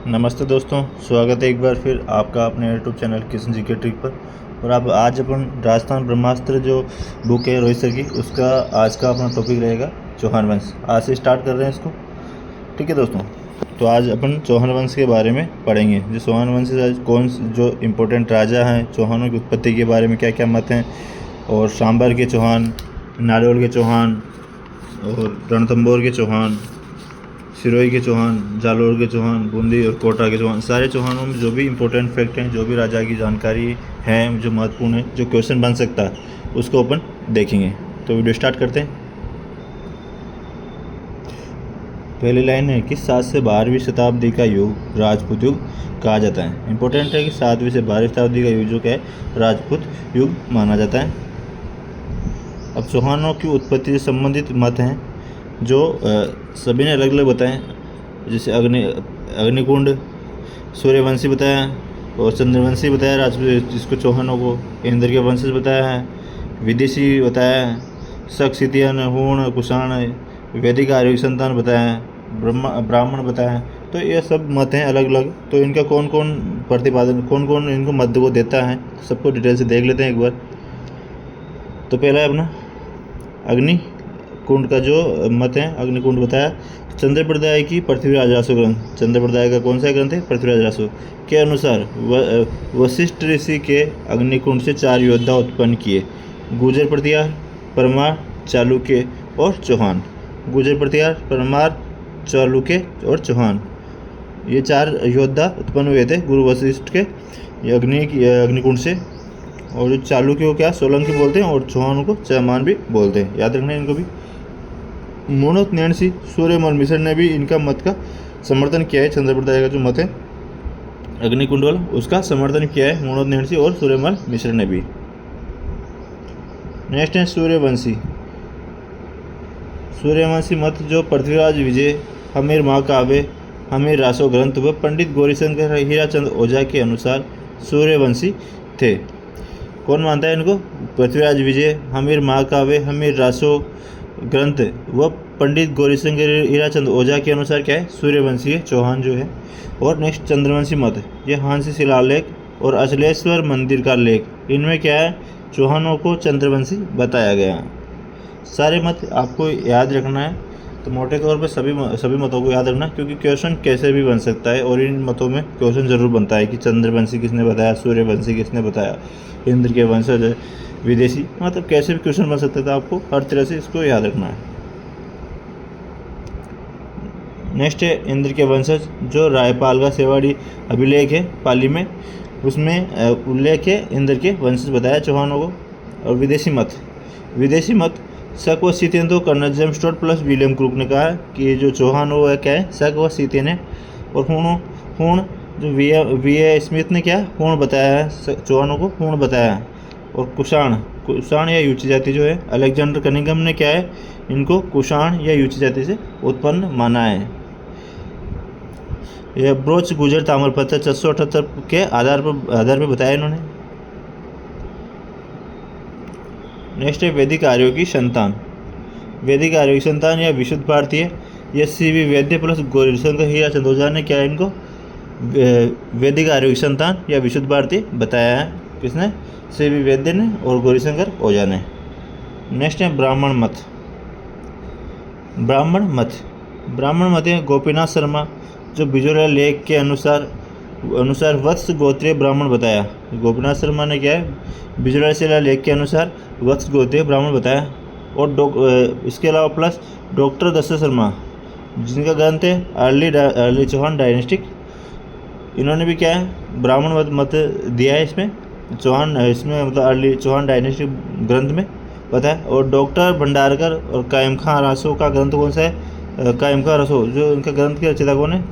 नमस्ते दोस्तों, स्वागत है एक बार फिर आपका अपने यूट्यूब चैनल किशन जी के ट्रिक पर। और अब आज अपन राजस्थान ब्रह्मास्त्र जो बुक है रोहित सर की, उसका आज का अपना टॉपिक रहेगा चौहान वंश। आज से स्टार्ट कर रहे हैं इसको, ठीक है दोस्तों। तो आज अपन चौहान वंश के बारे में पढ़ेंगे। जो चौहान वंश से कौन जो इम्पोर्टेंट राजा हैं, चौहानों की उत्पत्ति के बारे में क्या क्या मत हैं, और सांबर के चौहान, नारौल के चौहान, और रणथंभौर के चौहान, सिरोही के चौहान, जालोर के चौहान, बूंदी और कोटा के चौहान, सारे चौहानों में जो भी इंपॉर्टेंट फैक्ट हैं, जो भी राजा की जानकारी है, जो महत्वपूर्ण है, जो क्वेश्चन बन सकता है, उसको अपन देखेंगे। तो वीडियो स्टार्ट करते हैं। पहली लाइन है कि 7 से 12वीं शताब्दी का युग राजपूत युग कहा जाता है। इंपॉर्टेंट है कि 7वीं से 12वीं शताब्दी का युग जो क्या है, राजपूत युग माना जाता है। अब चौहानों की उत्पत्ति से संबंधित मत हैं जो सभी ने अलग अलग बताएं। जैसे अग्निकुंड सूर्यवंशी बताया, और चंद्रवंशी बताया राजपूत जिसको चौहानों को, इंद्र के वंशज बताया है, विदेशी बताया है, शक, सितियन, हूण, कुषाण, वैदिक आर्य संतान बताया है, ब्राह्मण बताया है। तो ये सब मत हैं अलग अलग। तो इनका कौन कौन प्रतिपादन, कौन कौन इनको मत को देता है, सबको डिटेल से देख लेते हैं एक बार। तो पहला है अपना अग्निकुंड का जो मत है, अग्निकुंड बताया। चंद्रप्रदाय की पृथ्वीराज रासो ग्रंथ, चंद्रप्रदाय का कौन सा ग्रंथ है, पृथ्वीराज रासो के अनुसार वशिष्ठ ऋषि के अग्निकुंड से 4 योद्धा उत्पन्न किए, गुर्जर, प्रतिहार, परमार, चालुक्य और चौहान। गुर्जर, प्रतिहार, परमार, चालुक्य और चौहान, ये 4 योद्धा उत्पन्न हुए थे गुरु वशिष्ठ के अग्निकुंड से। और जो चालुक्य को क्या सोलंकी बोलते हैं, और चौहानों को चयमान भी बोलते हैं, याद रखना है इनको भी। मोनोत नैणसी, सूर्यमल मिश्र ने भी इनका मत का समर्थन किया है। चंद्रप्रदाय का जो मत है अग्निकुंड वाला, उसका समर्थन किया है मोनोत नैणसी और सूर्यमल मिश्र ने भी। नेक्स्ट है सूर्यवंशी। सूर्यवंशी मत जो पृथ्वीराज विजय, हमीर महाकाव्य, हमीर रासो ग्रंथ व पंडित गौरीशंकर हीराचंद ओझा के अनुसार सूर्यवंशी थे। कौन मानता है इनको? पृथ्वीराज विजय, हमीर महाकाव्य, हमीर रासो ग्रंथ व पंडित गौरीशंकर हीराचंद ओझा के अनुसार क्या है, सूर्यवंशी है चौहान जो है। और नेक्स्ट चंद्रवंशी मत, ये हांसी शिलालेख और अचलेश्वर मंदिर का लेख, इनमें क्या है, चौहानों को चंद्रवंशी बताया गया। सारे मत आपको याद रखना है। तो मोटे तौर पर सभी मतों को याद रखना, क्योंकि क्वेश्चन कैसे भी बन सकता है, और इन मतों में क्वेश्चन जरूर बनता है कि चंद्रवंशी किसने बताया, सूर्यवंशी किसने बताया, इंद्र के वंशज है, विदेशी, मतलब कैसे भी क्वेश्चन बन सकता था। आपको हर तरह से इसको याद रखना है। नेक्स्ट है इंद्र के वंशज, जो रायपाल का सेवाड़ी अभिलेख है पाली में, उसमें उल्लेख है इंद्र के वंशज बताया चौहानों को। और विदेशी मत शक व सीतेन, तो colonel James Tod plus William Crooke ने कहा कि जो चौहान वो है क्या है, शक व सीतेन है। और हूण जो वी ए स्मिथ ने क्या हूण बताया है, चौहानों को हूण बताया है। और कुषाण या यूची जाति जो है, अलेक्जेंडर कनिंघम ने क्या है, इनको कुषाण या यूची जाति से उत्पन्न माना है। यह ब्रोच गुजर ताम्रपत्र 678 के आधार पर बताया इन्होंने। नेक्स्ट है वैदिक आर्यों की संतान। वैदिक आर्यों की संतान या विशुद्ध भारतीय, यह CV वैद्य प्लस गौरीशंकर हीराचंद ओझा ने क्या है, इनको वैदिक आर्यों की संतान या विशुद्ध भारतीय बताया है। किसने? CV वैद्य ने और गौरीशंकर ओझा ने। नेक्स्ट है ब्राह्मण मत है गोपीनाथ शर्मा, जो बिजोरिया लेख के अनुसार वत्स गोत्रीय ब्राह्मण बताया। गोपीनाथ शर्मा ने क्या है, बिजोरिया शिला लेख के अनुसार वत्स गोत्रीय ब्राह्मण बताया। और इसके अलावा प्लस डॉक्टर दशरथ शर्मा, जिनका ग्रंथ है अर्ली चौहान डायनेस्टिक, इन्होंने भी क्या है, ब्राह्मण मत दिया है इसमें मतलब अर्ली चौहान डायनेस्टिक ग्रंथ में पता है। और डॉक्टर भंडारकर और कायम खां रासो का ग्रंथ कौन सा है, कायम खां रासो, जो इनका ग्रंथ के रचयिता कौन है,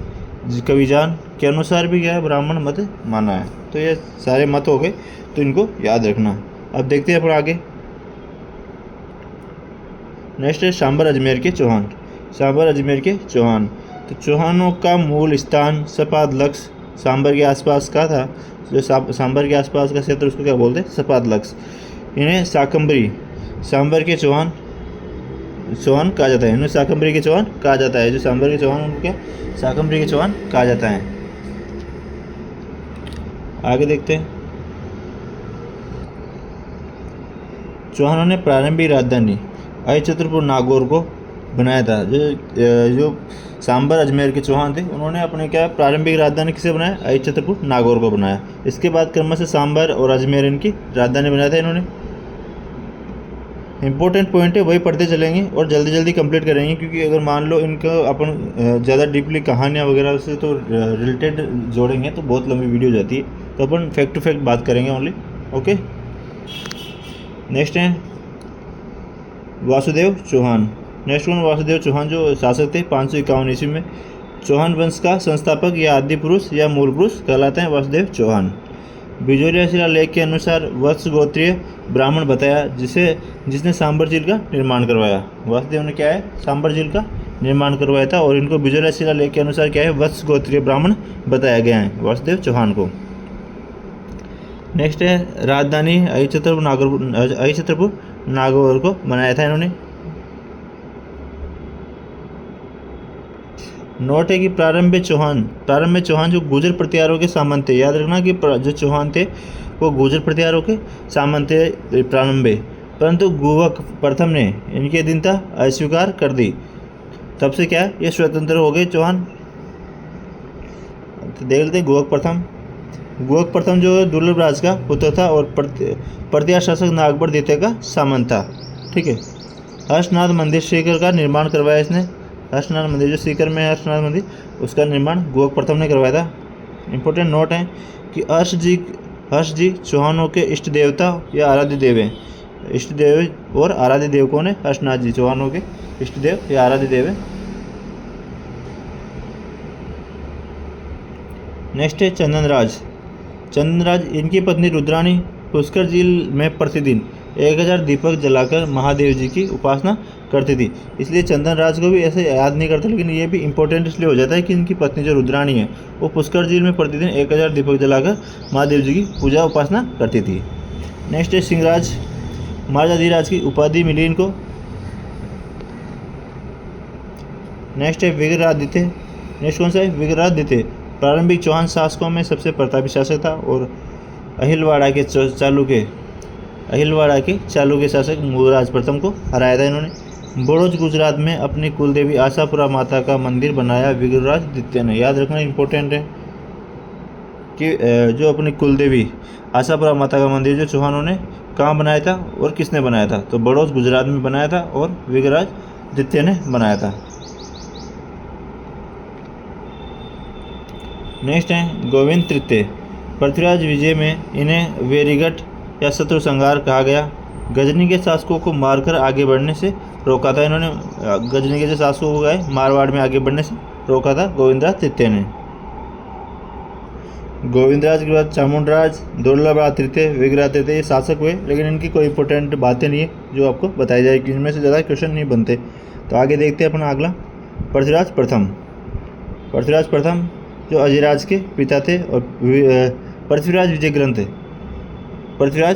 कविजान के अनुसार भी क्या है, ब्राह्मण मत माना है। तो ये सारे मत हो गए, तो इनको याद रखना। अब देखते हैं अपन आगे। नेक्स्ट है सांबर अजमेर के चौहान। तो चौहानों का मूल स्थान सपाद लक्स सांबर के आसपास का था। जो सांबर के आसपास का क्षेत्र, उसको क्या बोलते हैं, सपाद लक्स। इन्हें शाकंभरी सांबर के चौहान कहा जाता है। इन्हें शाकंभरी के चौहान कहा जाता है। जो सांबर के चौहान, उनको क्या शाकंभरी के चौहान कहा जाता है। आगे देखते हैं। चौहानों ने प्रारंभिक राजधानी अहिछत्रपुर नागौर को बनाया था। जो सांबर अजमेर के चौहान थे, उन्होंने अपने क्या प्रारंभिक राजधानी किसे बनाया? अहिछत्रपुर नागौर को बनाया। इसके बाद क्रमशः सांबर और अजमेर इनकी राजधानी बनाया था इन्होंने। इंपॉर्टेंट पॉइंट है, वही पढ़ते चलेंगे और जल्दी जल्दी कंप्लीट करेंगे, क्योंकि अगर मान लो इनको अपन ज़्यादा डीपली कहानियाँ वगैरह से तो रिलेटेड जोड़ेंगे तो बहुत लंबी वीडियो हो जाती है, तो अपन फैक्ट टू फैक्ट बात करेंगे ओनली। ओके, नेक्स्ट है वासुदेव चौहान। नेक्स्ट वन, वासुदेव चौहान जो शासक थे 551 ईस्वी में। चौहान वंश का संस्थापक या आदि पुरुष या मूल पुरुष कहलाते हैं वासुदेव चौहान। बिजोलिया शिलालेख के अनुसार वत्स गोत्रीय ब्राह्मण बताया जिसने सांबर झील का निर्माण करवाया। वासुदेव ने क्या है? सांबर झील का निर्माण करवाया था, और इनको बिजोलिया शिलालेख के अनुसार क्या है? वत्स गोत्रीय ब्राह्मण बताया गया है वासुदेव चौहान को। नेक्स्ट है राजधानी अहिछत्रपुर नागौर को बनाया था इन्होंने। नोट है कि प्रारंभ में चौहान जो गुर्जर प्रतिहारों के सामंत थे। याद रखना कि जो चौहान थे वो गुर्जर प्रतिहारों के सामंत थे प्रारंभ में, परंतु गुहक प्रथम ने इनकी अधीनता अस्वीकार कर दी। तब से क्या ये स्वतंत्र हो गए चौहान। तो देख लेते हैं गुहक प्रथम जो दुर्लभ राज का पुत्र था और प्रतिहार शासक नागबर द्वितीय का सामंत था। ठीक है। हर्षनाथ मंदिर श्रीकर का निर्माण करवाया इसने। हर्षनाथ मंदिर जो सीकर में है, हर्षनाथ मंदिर, उसका निर्माण गुहक प्रथम ने करवाया था। इंपॉर्टेंट नोट है कि हर्ष जी चौहानों के इष्ट देवता या आराध्य देव हैं। इष्ट देव और आराध्य देव कौन है? हर्षनाथ जी चौहानों के इष्ट देव या आराध्य देव हैं। नेक्स्ट है चंदनराज इनकी पत्नी रुद्राणी पुष्कर झील में प्रतिदिन 1000 दीपक जलाकर महादेव जी की उपासना करती थी, इसलिए चंदनराज को भी ऐसे याद नहीं करते, लेकिन ये भी इंपॉर्टेंट इसलिए हो जाता है कि इनकी पत्नी जो रुद्राणी है वो पुष्कर झील में प्रतिदिन 1000 दीपक जलाकर महादेव जी की पूजा उपासना करती थी। नेक्स्ट है सिंहराज, महाराजाधिराज की उपाधि मिली इनको। नेक्स्ट है विग्रहादित्य। नेक्स्ट कौन सा है? विग्रहादित्य प्रारंभिक चौहान शासकों में सबसे प्रतापी शासक था और अहिलवाड़ा के चालुक्य शासक मुराज प्रथम को हराया था इन्होंने। बड़ौज गुजरात में अपनी कुलदेवी आशापुरा माता का मंदिर बनाया विग्रहराज द्वितीय ने। याद रखना इंपॉर्टेंट है कि जो अपनी कुलदेवी आशापुरा माता का मंदिर जो चौहानों ने कहाँ बनाया था और किसने बनाया था? तो बड़ौज गुजरात में बनाया था और विग्रहराज द्वितीय ने बनाया था। नेक्स्ट है गोविंद तृतीय। पृथ्वीराज विजय में इन्हें वेरीगढ़ या शत्रु संहार कहा गया। गजनी के शासकों को मारकर आगे बढ़ने से रोका था इन्होंने। गजनी के जो शासकों को गए मारवाड़ में आगे बढ़ने से रोका था गोविंदराज तृतीय ने। गोविंदराज के बाद चामुंडराज, दुर्लभराज तृतीय, विग्रह तृतीय शासक हुए, लेकिन इनकी कोई इंपॉर्टेंट बातें नहीं है जो आपको बताई जाएगी। इनमें से ज़्यादा क्वेश्चन नहीं बनते। तो आगे देखते हैं अपना अगला पृथ्वीराज प्रथम जो अजयराज के पिता थे और पृथ्वीराज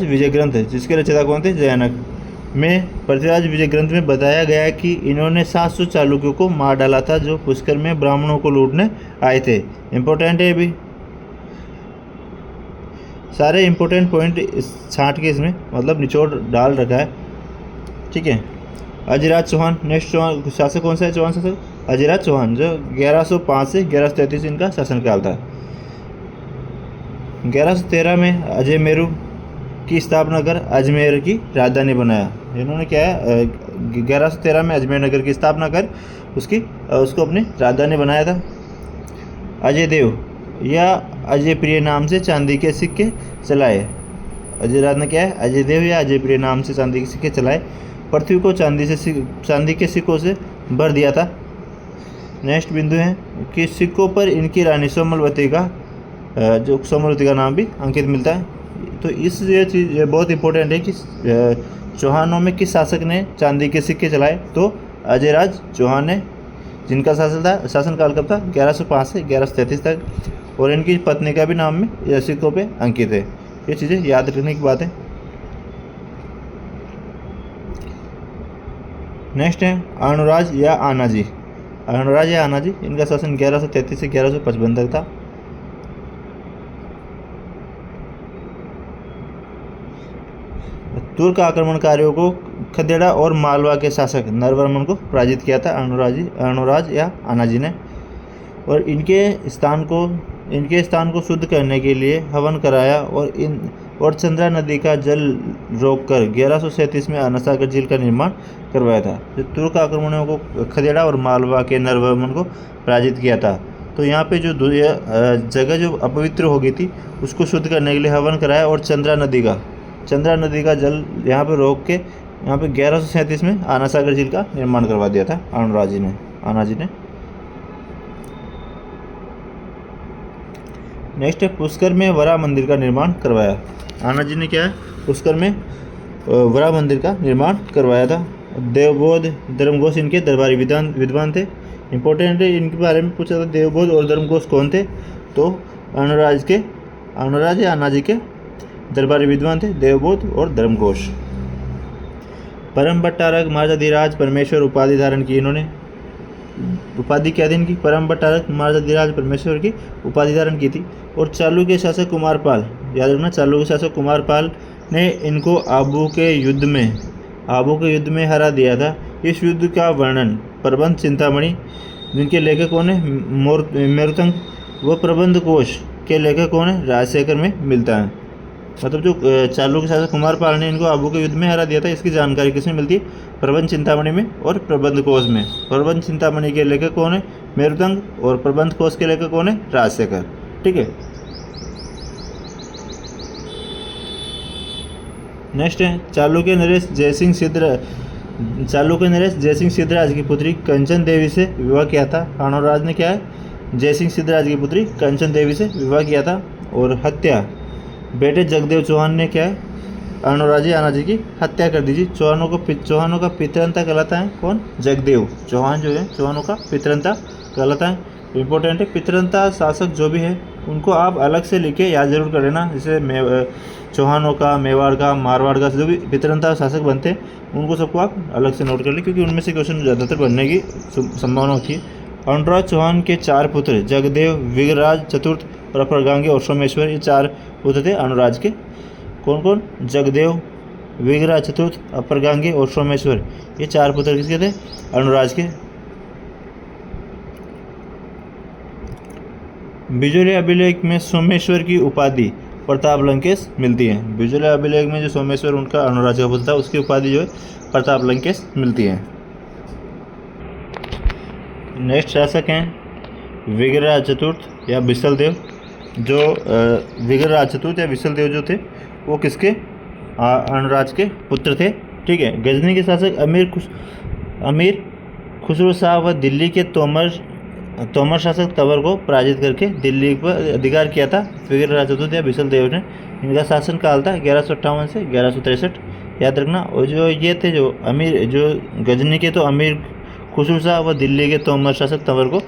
विजय ग्रंथ जिसके रचयिता कौन थे? जयानक। में पृथ्वीराज विजय ग्रंथ में बताया गया है कि इन्होंने 700 चालुक्यों को मार डाला था जो पुष्कर में ब्राह्मणों को लूटने आए थे। इंपॉर्टेंट है, भी सारे इंपॉर्टेंट पॉइंट छांट के इसमें मतलब निचोड़ डाल रखा है। ठीक है। अजयराज चौहान, नेक्स्ट चौहान शासक कौन सा है? चौहान शासक अजयराज चौहान जो 1105 से 1133 इनका शासनकाल था। 1113 में अजय मेरू की स्थापना कर अजमेर की राजधानी बनाया। इन्होंने क्या है 1113 में अजमेर नगर की स्थापना कर उसको अपनी राजधानी बनाया था। अजय देव या अजय प्रिय नाम से चांदी के सिक्के चलाए। अजयराज ने क्या है अजय देव या अजय प्रिय नाम से चांदी के सिक्के चलाए। पृथ्वी को चांदी के सिक्कों से भर दिया था। नेक्स्ट बिंदु है कि सिक्कों पर इनकी रानी सोमलवती का नाम भी अंकित मिलता है। तो ये चीज़ बहुत इंपॉर्टेंट है कि चौहानों में किस शासक ने चांदी के सिक्के चलाए? तो अजयराज चौहान ने, जिनका शासनकाल कब था? 1105 से 1133 तक, और इनकी पत्नी का भी नाम में सिक्कों पे अंकित है। ये चीज़ें याद रखने की बात है। नेक्स्ट है अनुराज या आनाजी। इनका शासन 1133 से 1155 तक था। तुर्क आक्रमणकारियों को खदेड़ा और मालवा के शासक नरवर्मन को पराजित किया था अर्णोराज या आनाजी ने। और इनके स्थान को शुद्ध करने के लिए हवन कराया और चंद्रा नदी का जल रोककर 1137 में आनासागर झील का निर्माण करवाया था। जो तुर्क आक्रमणों को खदेड़ा और मालवा के नरवर्मन को पराजित किया था। तो यहाँ पे जो जगह जो अपवित्र हो गई थी उसको शुद्ध करने के लिए हवन कराया और चंद्रा नदी का जल यहाँ पे रोक के यहाँ पे 1137 में आनासागर झील का निर्माण करवा दिया था आनाजी ने। नेक्स्ट है पुष्कर में वरा मंदिर का निर्माण करवाया। आनाजी ने क्या है, पुष्कर में वरा मंदिर का निर्माण करवाया था। देवबोध धर्मघोष इनके दरबारी विद्वान थे। इंपॉर्टेंट है, इनके बारे में पूछा था देवबोध और धर्मघोष कौन थे, तो अर्णोराज या आनाजी के दरबारी विद्वान थे देवबोध और धर्मघोष। परम भट्टारक महाराजाधिराज परमेश्वर उपाधि धारण की इन्होंने। उपाधि क्या थी इनकी, परम भट्टारक महाराजाधिराज परमेश्वर की उपाधि धारण की थी। और चालुक्य शासक कुमारपाल, याद रखना, चालुक्य शासक कुमारपाल ने इनको आबू के युद्ध में हरा दिया था। इस युद्ध का वर्णन प्रबंध चिंतामणि, जिनके लेखक कौन है, मेरुतंग, व प्रबंध कोश के लेखक कौन है, राजशेखर में मिलता है। मतलब जो चालुक्य शासक कुमारपाल ने इनको आबू के युद्ध में हरा दिया था, इसकी जानकारी किसमें मिलती है, प्रबंध चिंतामणि में और प्रबंध कोश में। प्रबंध चिंतामणि के लेखक कौन है, मेरुतंग, और प्रबंध कोश के लेखक कौन है, राजशेखर। ठीक है। नेक्स्ट है चालुक्य नरेश जयसिंह सिद्धराज की पुत्री कंचन देवी से विवाह किया था। अर्णोराज ने क्या है, जयसिंह सिद्धराज की पुत्री कंचन देवी से विवाह किया था। और हत्या, बेटे जगदेव चौहान ने क्या है, अर्णोराजी आनाजी की हत्या कर दी थी। चौहानों का पितरंता कहलाता है कौन, जगदेव चौहान जो है चौहानों का पितरंता कहलाता है। इंपॉर्टेंट है, पितरंता शासक जो भी है उनको आप अलग से लिख के याद जरूर कर लेना। जैसे चौहानों का, मेवाड़ का, मारवाड़ का जो भी पितरंता शासक बनते हैं उनको सबको आप अलग से नोट कर लें, क्योंकि उनमें से क्वेश्चन ज़्यादातर बनने की संभावना होती है। अर्णोराज चौहान के 4 पुत्र जगदेव, विग्रहराज चतुर्थ और अपरगांगी और सोमेश्वर, ये 4 पुत्र थे अर्णोराज के। कौन कौन, जगदेव, विग्रह चतुर्थ, अपरगांगी और सोमेश्वर, ये 4 पुत्र किसके थे, अर्णोराज के। बिजोली अभिलेख में सोमेश्वर की उपाधि प्रताप लंकेश मिलती है। बिजोली अभिलेख में जो सोमेश्वर उनका अर्णोराज का पुत्र था उसकी उपाधि जो है प्रताप लंकेश मिलती है। नेक्स्ट शासक हैं विग्रहराज चतुर्थ या बिसलदेव। जो विग्रहराज चतुर्थ या बिसलदेव जो थे वो किसके, अर्णोराज के पुत्र थे। ठीक है। गजनी के शासक अमीर खुसरो शाह व दिल्ली के तोमर शासक तबर को पराजित करके दिल्ली पर अधिकार किया था विग्रहराज चतुर्थ या बिसलदेव ने। इनका शासन काल था 1158 से 1163, याद रखना। और जो ये थे जो गजनी के तो अमीर खुसरो शाह व दिल्ली के तोमर शासक तबर को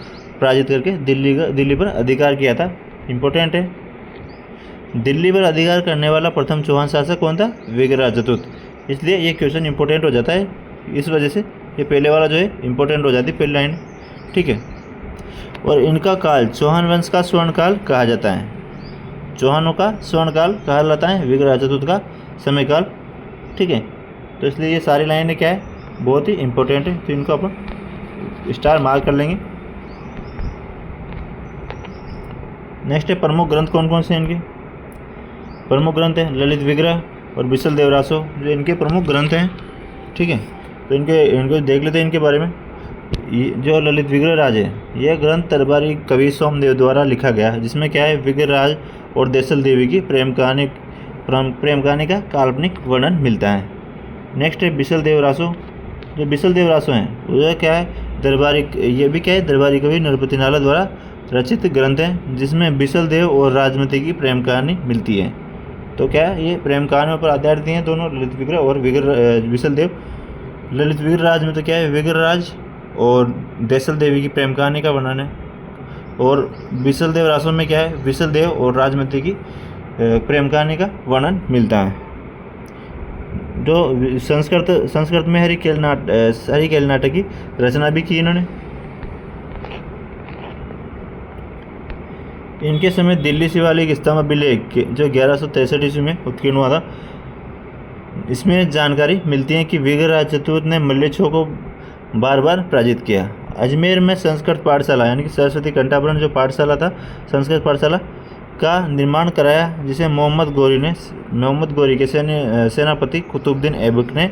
पराजित करके दिल्ली पर अधिकार किया था। इम्पोर्टेंट है, दिल्ली पर अधिकार करने वाला प्रथम चौहान शासक कौन था, विग्रहराज चतुर्थ। इसलिए ये क्वेश्चन इंपॉर्टेंट हो जाता है, इस वजह से ये पहले वाला जो है इंपॉर्टेंट हो जाती है, पहली लाइन। ठीक है। और इनका काल चौहान वंश का स्वर्ण काल कहा जाता है। चौहानों का स्वर्ण काल कहा जाता है, विग्रहराज चतुर्थ का समय काल। ठीक है। तो इसलिए ये सारी लाइनें क्या है, बहुत ही इंपॉर्टेंट है, तो इनको अपन स्टार मार्क कर लेंगे। नेक्स्ट है प्रमुख ग्रंथ कौन कौन से हैं इनके। प्रमुख ग्रंथ हैं ललित विग्रह और बिसल रासो, जो इनके प्रमुख ग्रंथ हैं। ठीक है। तो इनको देख लेते हैं इनके बारे में। जो ललित विग्रहराज है, यह ग्रंथ दरबारी कवि सोमदेव द्वारा लिखा गया है, जिसमें क्या है, विग्रहराज और देसल देवी की प्रेम कहानी का काल्पनिक वर्णन मिलता है। नेक्स्ट है बिसल रासो। जो बिसल रासो हैं वो क्या है, ये भी क्या है, दरबारी कवि नरपति नाला द्वारा रचित ग्रंथ है, जिसमें बिसल देव और राजमती की प्रेम कहानी मिलती है। तो क्या है, ये प्रेम कहानियों पर आधारित हैं दोनों, ललित विग्रह और बिसल देव। ललित विग्रहराज में तो क्या है, विग्रहराज और देसल देवी की प्रेम कहानी का वर्णन है। और बिसल रासो में क्या है, बिसल देव और राजमती की प्रेम कहानी का वर्णन मिलता है। जो संस्कृत में हरिकेल नाटक की रचना भी की इन्होंने। इनके समय दिल्ली शिवालिक स्तंभ अभिलेख जो 1163 ईस्वी में उत्कीर्ण हुआ था, इसमें जानकारी मिलती है कि विग्रहराज चतुर्थ ने मल्लेच्छों को बार बार पराजित किया। अजमेर में संस्कृत पाठशाला यानी कि सरस्वती कंठाभरण जो पाठशाला था, संस्कृत पाठशाला का निर्माण कराया, जिसे मोहम्मद गोरी के सेनापति कुतुबुद्दीन ऐबक ने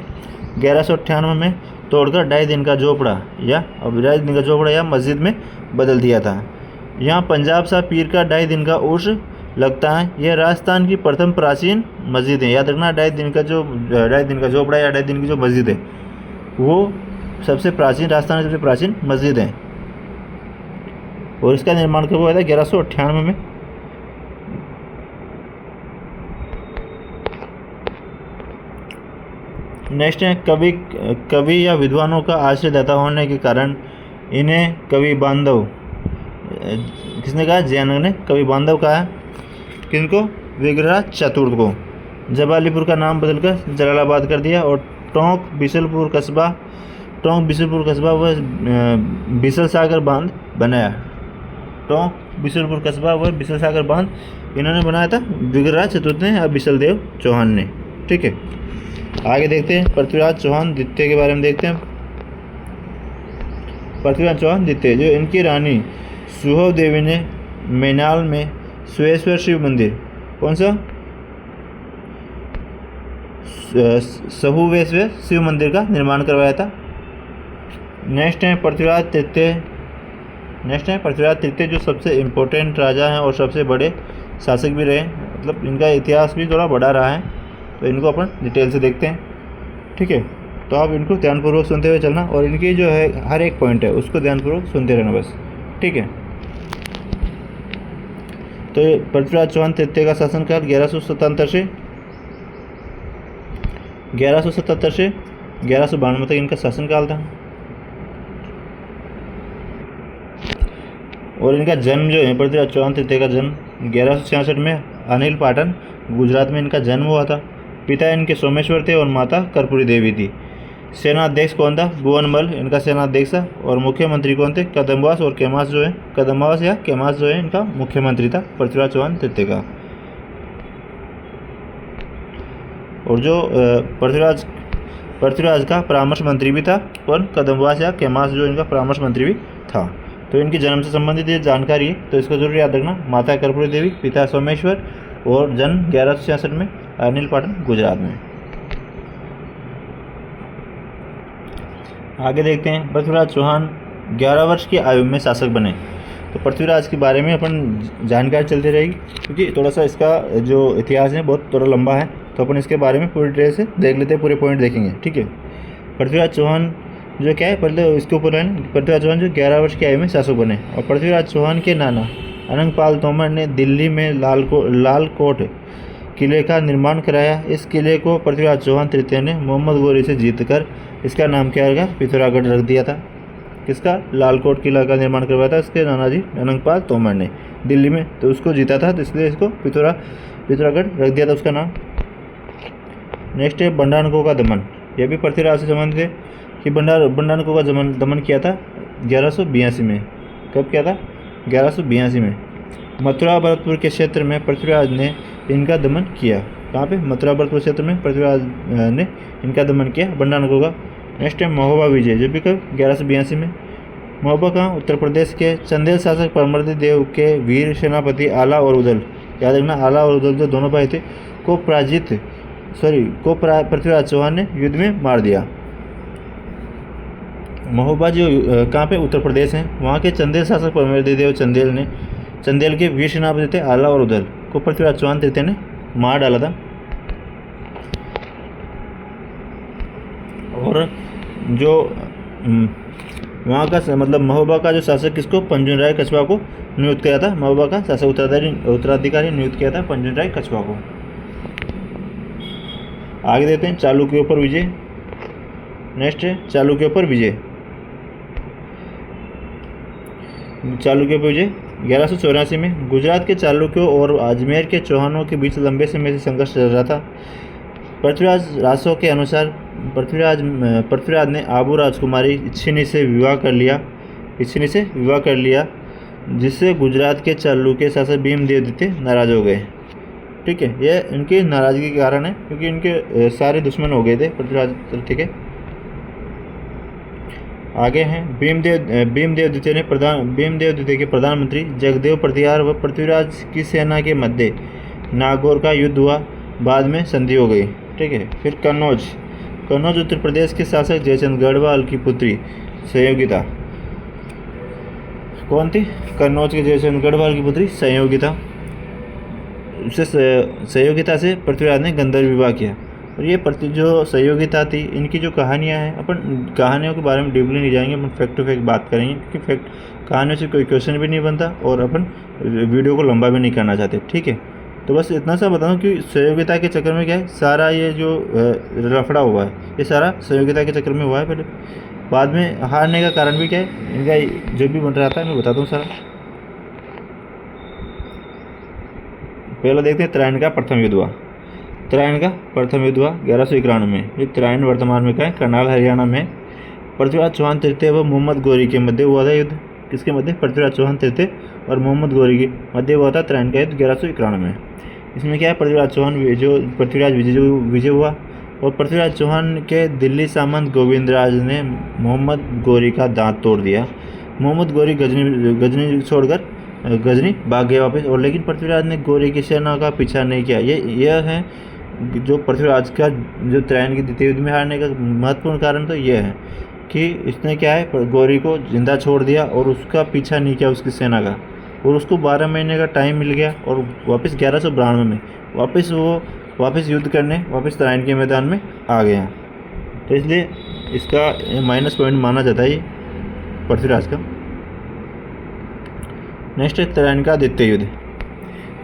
1198 में तोड़कर ढाई दिन का झोपड़ा या मस्जिद में बदल दिया था। यहाँ पंजाब सा पीर का ढाई दिन का उर्स लगता है। यह राजस्थान की प्रथम प्राचीन मस्जिद है। याद रखना, ढाई दिन का झोपड़ा या ढाई दिन की जो मस्जिद है वो सबसे प्राचीन, राजस्थान की सबसे प्राचीन मस्जिद है। और इसका निर्माण कब हुआ था? 1198 में। नेक्स्ट है कवि या विद्वानों का आश्रयदाता होने के कारण इन्हें कवि बांधव, किसने कहा? जैन ने कवि बांधव कहा। किनको? विग्रहराज चतुर्थ को। जबालीपुर का नाम बदलकर जलालाबाद कर दिया और टोंक बिशलपुर कस्बा व बिसल सागर बांध बनाया। टोंक बिशलपुर कस्बा व बिसल सागर बांध इन्होंने बनाया था विग्रहराज चतुर्थ ने या बिशलदेव चौहान ने। ठीक है, आगे देखते हैं पृथ्वीराज चौहान द्वितीय के बारे में देखते हैं। पृथ्वीराज चौहान द्वितीय, जो इनकी रानी सुहव देवी ने मैनाल में सुहेश्वर शिव मंदिर, कौन सा? सहुवेश्वर शिव मंदिर का निर्माण करवाया था। नेक्स्ट है पृथ्वीराज तृतीय, जो सबसे इम्पोर्टेंट राजा हैं और सबसे बड़े शासक भी रहे, मतलब इनका इतिहास भी थोड़ा बड़ा रहा है, तो इनको अपन डिटेल से देखते हैं। ठीक है, तो आप इनको ध्यानपूर्वक सुनते हुए चलना और इनकी जो है हर एक पॉइंट है उसको ध्यानपूर्वक सुनते रहना बस। ठीक है, तो पृथ्वीराज चौहान तृतीय का शासनकाल 1177 से 1192 तक इनका शासनकाल था। और इनका जन्म जो है, पृथ्वीराज चौहान तृतीय का जन्म 1166 में अनिल पाटन गुजरात में इनका जन्म हुआ था। पिता इनके सोमेश्वर थे और माता कर्पूरी देवी थी। सेनाध्यक्ष कौन था? भुवनमल इनका सेनाध्यक्ष था। और मुख्यमंत्री कौन थे? कदम्बास और केमास जो है इनका मुख्यमंत्री था पृथ्वीराज चौहान तृतीय का। और जो पृथ्वीराज का परामर्श मंत्री भी था, और कदम्बास या केमास जो इनका परामर्श मंत्री भी था। तो इनकी जन्म से संबंधित ये जानकारी है, तो इसको जरूर याद रखना। माता कर्पूरी देवी, पिता सोमेश्वर, और जन्म 1166 में अनिल पाटन गुजरात में। आगे देखते हैं पृथ्वीराज चौहान 11 वर्ष की आयु में शासक बने। तो पृथ्वीराज के बारे में अपन जानकारी चलती रहेगी, क्योंकि थोड़ा सा इसका जो इतिहास है बहुत थोड़ा लंबा है, तो अपन इसके बारे में पूरी तरह से देख लेते हैं, पूरे पॉइंट देखेंगे। ठीक है, पृथ्वीराज चौहान जो क्या है, पहले इसके ऊपर है। पृथ्वीराज चौहान जो 11 वर्ष की आयु में शासक बने। और पृथ्वीराज चौहान के नाना अनंगपाल तोमर ने दिल्ली में लालकोट किले का निर्माण कराया। इस किले को पृथ्वीराज चौहान तृतीय ने मोहम्मद गोरी से जीतकर इसका नाम क्या रखा? पिथौरागढ़ रख दिया था। किसका? लालकोट किला का निर्माण करवाया था इसके नाना जी अनंगपाल तोमर ने दिल्ली में, तो उसको जीता था, तो इसलिए इसको पिथौरागढ़ रख दिया था उसका नाम। नेक्स्ट है बंडाणकों का दमन। यह भी पृथ्वीराज से संबंधित है कि बंडाणकों का दमन किया था 1182 में। कब किया था? 1182 में। मथुरा भरतपुर के क्षेत्र में पृथ्वीराज ने इनका दमन किया। कहाँ पे? मथुरा भरतपुर क्षेत्र में पृथ्वीराज ने इनका दमन किया बंडाणकों का। नेक्स्ट है महोबा विजय, जो भी कब? 1182 में। महोबा कहाँ? उत्तर प्रदेश के चंदेल शासक परमर्दी देव के वीर सेनापति आला और उदल, याद रखना आला और उदल जो दोनों भाई थे, को पृथ्वीराज चौहान ने युद्ध में मार दिया। महोबा जो कहाँ पे? उत्तर प्रदेश है। वहाँ के चंदेल शासक परमर्दी देव चंदेल के वीर सेनापति थे आला और उदल, को पृथ्वीराज चौहान तृतीय ने मार डाला था। और जो वहाँ का मतलब महोबा का जो शासक किसको? पंजुन राय कछवा को नियुक्त किया था। महोबा का शासक उत्तराधिकारी नियुक्त किया था पंजुन राय कछवा को। आगे देखते हैं चालुक्यों पर विजय। नेक्स्ट है चालुक्यों पर विजय। 1184 में गुजरात के चालुक्यों और अजमेर के चौहानों के बीच लंबे समय से संघर्ष चल रहा था। पृथ्वीराज रासों के अनुसार पृथ्वीराज ने आबू राजकुमारी इच्छिनी से विवाह कर लिया, जिससे गुजरात के चालुक्य शासक भीमदेव द्वितीय नाराज हो गए। ठीक है, ये इनकी नाराज़गी के कारण है, क्योंकि इनके सारे दुश्मन हो गए थे पृथ्वीराज तृतीय के। आगे हैं भीमदेव द्वितीय के प्रधानमंत्री जगदेव प्रतिहार व पृथ्वीराज की सेना के मध्य नागौर का युद्ध हुआ, बाद में संधि हो गई। ठीक है, फिर कन्नौज उत्तर प्रदेश के शासक जयचंद गढ़वाल की पुत्री संयोगिता। कौन थी? कन्नौज के जयचंद गढ़वाल की पुत्री संयोगिता। उससे संयोगिता से पृथ्वीराज ने गंधर्व विवाह किया। और ये जो सहयोगिता थी, इनकी जो कहानियाँ हैं, अपन कहानियों के बारे में डीपली नहीं जाएंगे, अपन फैक्ट टू फैक्ट बात करेंगे, क्योंकि कहानियों से कोई क्वेश्चन भी नहीं बनता और अपन वीडियो को लंबा भी नहीं करना चाहते। ठीक है, तो बस इतना सा बता दूँ कि सहयोगिता के चक्कर में क्या है, सारा ये जो लफड़ा हुआ है, ये सारा सहयोगिता के चक्कर में हुआ है पहले। बाद में हारने का कारण भी क्या है, इनका जो भी बन रहा था मैं बताता हूँ सारा। पहले देखते हैं त्रायण का प्रथम युद्ध हुआ। त्रायण का प्रथम युद्ध हुआ 1191 में। ये त्रायण वर्तमान में क्या है, करनाल हरियाणा में। पृथ्वीराज चौहान तृतीय व मोहम्मद गौरी के मध्य हुआ था युद्ध। किसके मध्य? पृथ्वीराज चौहान तृतीय और मोहम्मद गौरी के मध्य हुआ था त्रायण का युद्ध 1191 में। इसमें क्या है, पृथ्वीराज विजय हुआ और पृथ्वीराज चौहान के दिल्ली सामंत गोविंदराज ने मोहम्मद गौरी का दांत तोड़ दिया। मोहम्मद गौरी गजनी छोड़कर गजनी भाग गया वापस, और लेकिन पृथ्वीराज ने गौरी की सेना का पीछा नहीं किया। यह है जो पृथ्वीराज का जो त्रायण के द्वितीय युद्ध में हारने का महत्वपूर्ण कारण तो यह है कि इसने क्या है, गौरी को जिंदा छोड़ दिया और उसका पीछा नहीं किया उसकी सेना का, और उसको 12 महीने का टाइम मिल गया और वापस 1192 में वापस युद्ध करने वापस त्रायण के मैदान में आ गया। तो इसलिए इसका माइनस पॉइंट माना जाता है पृथ्वीराज का। नेक्स्ट है त्रायण का द्वितीय युद्ध।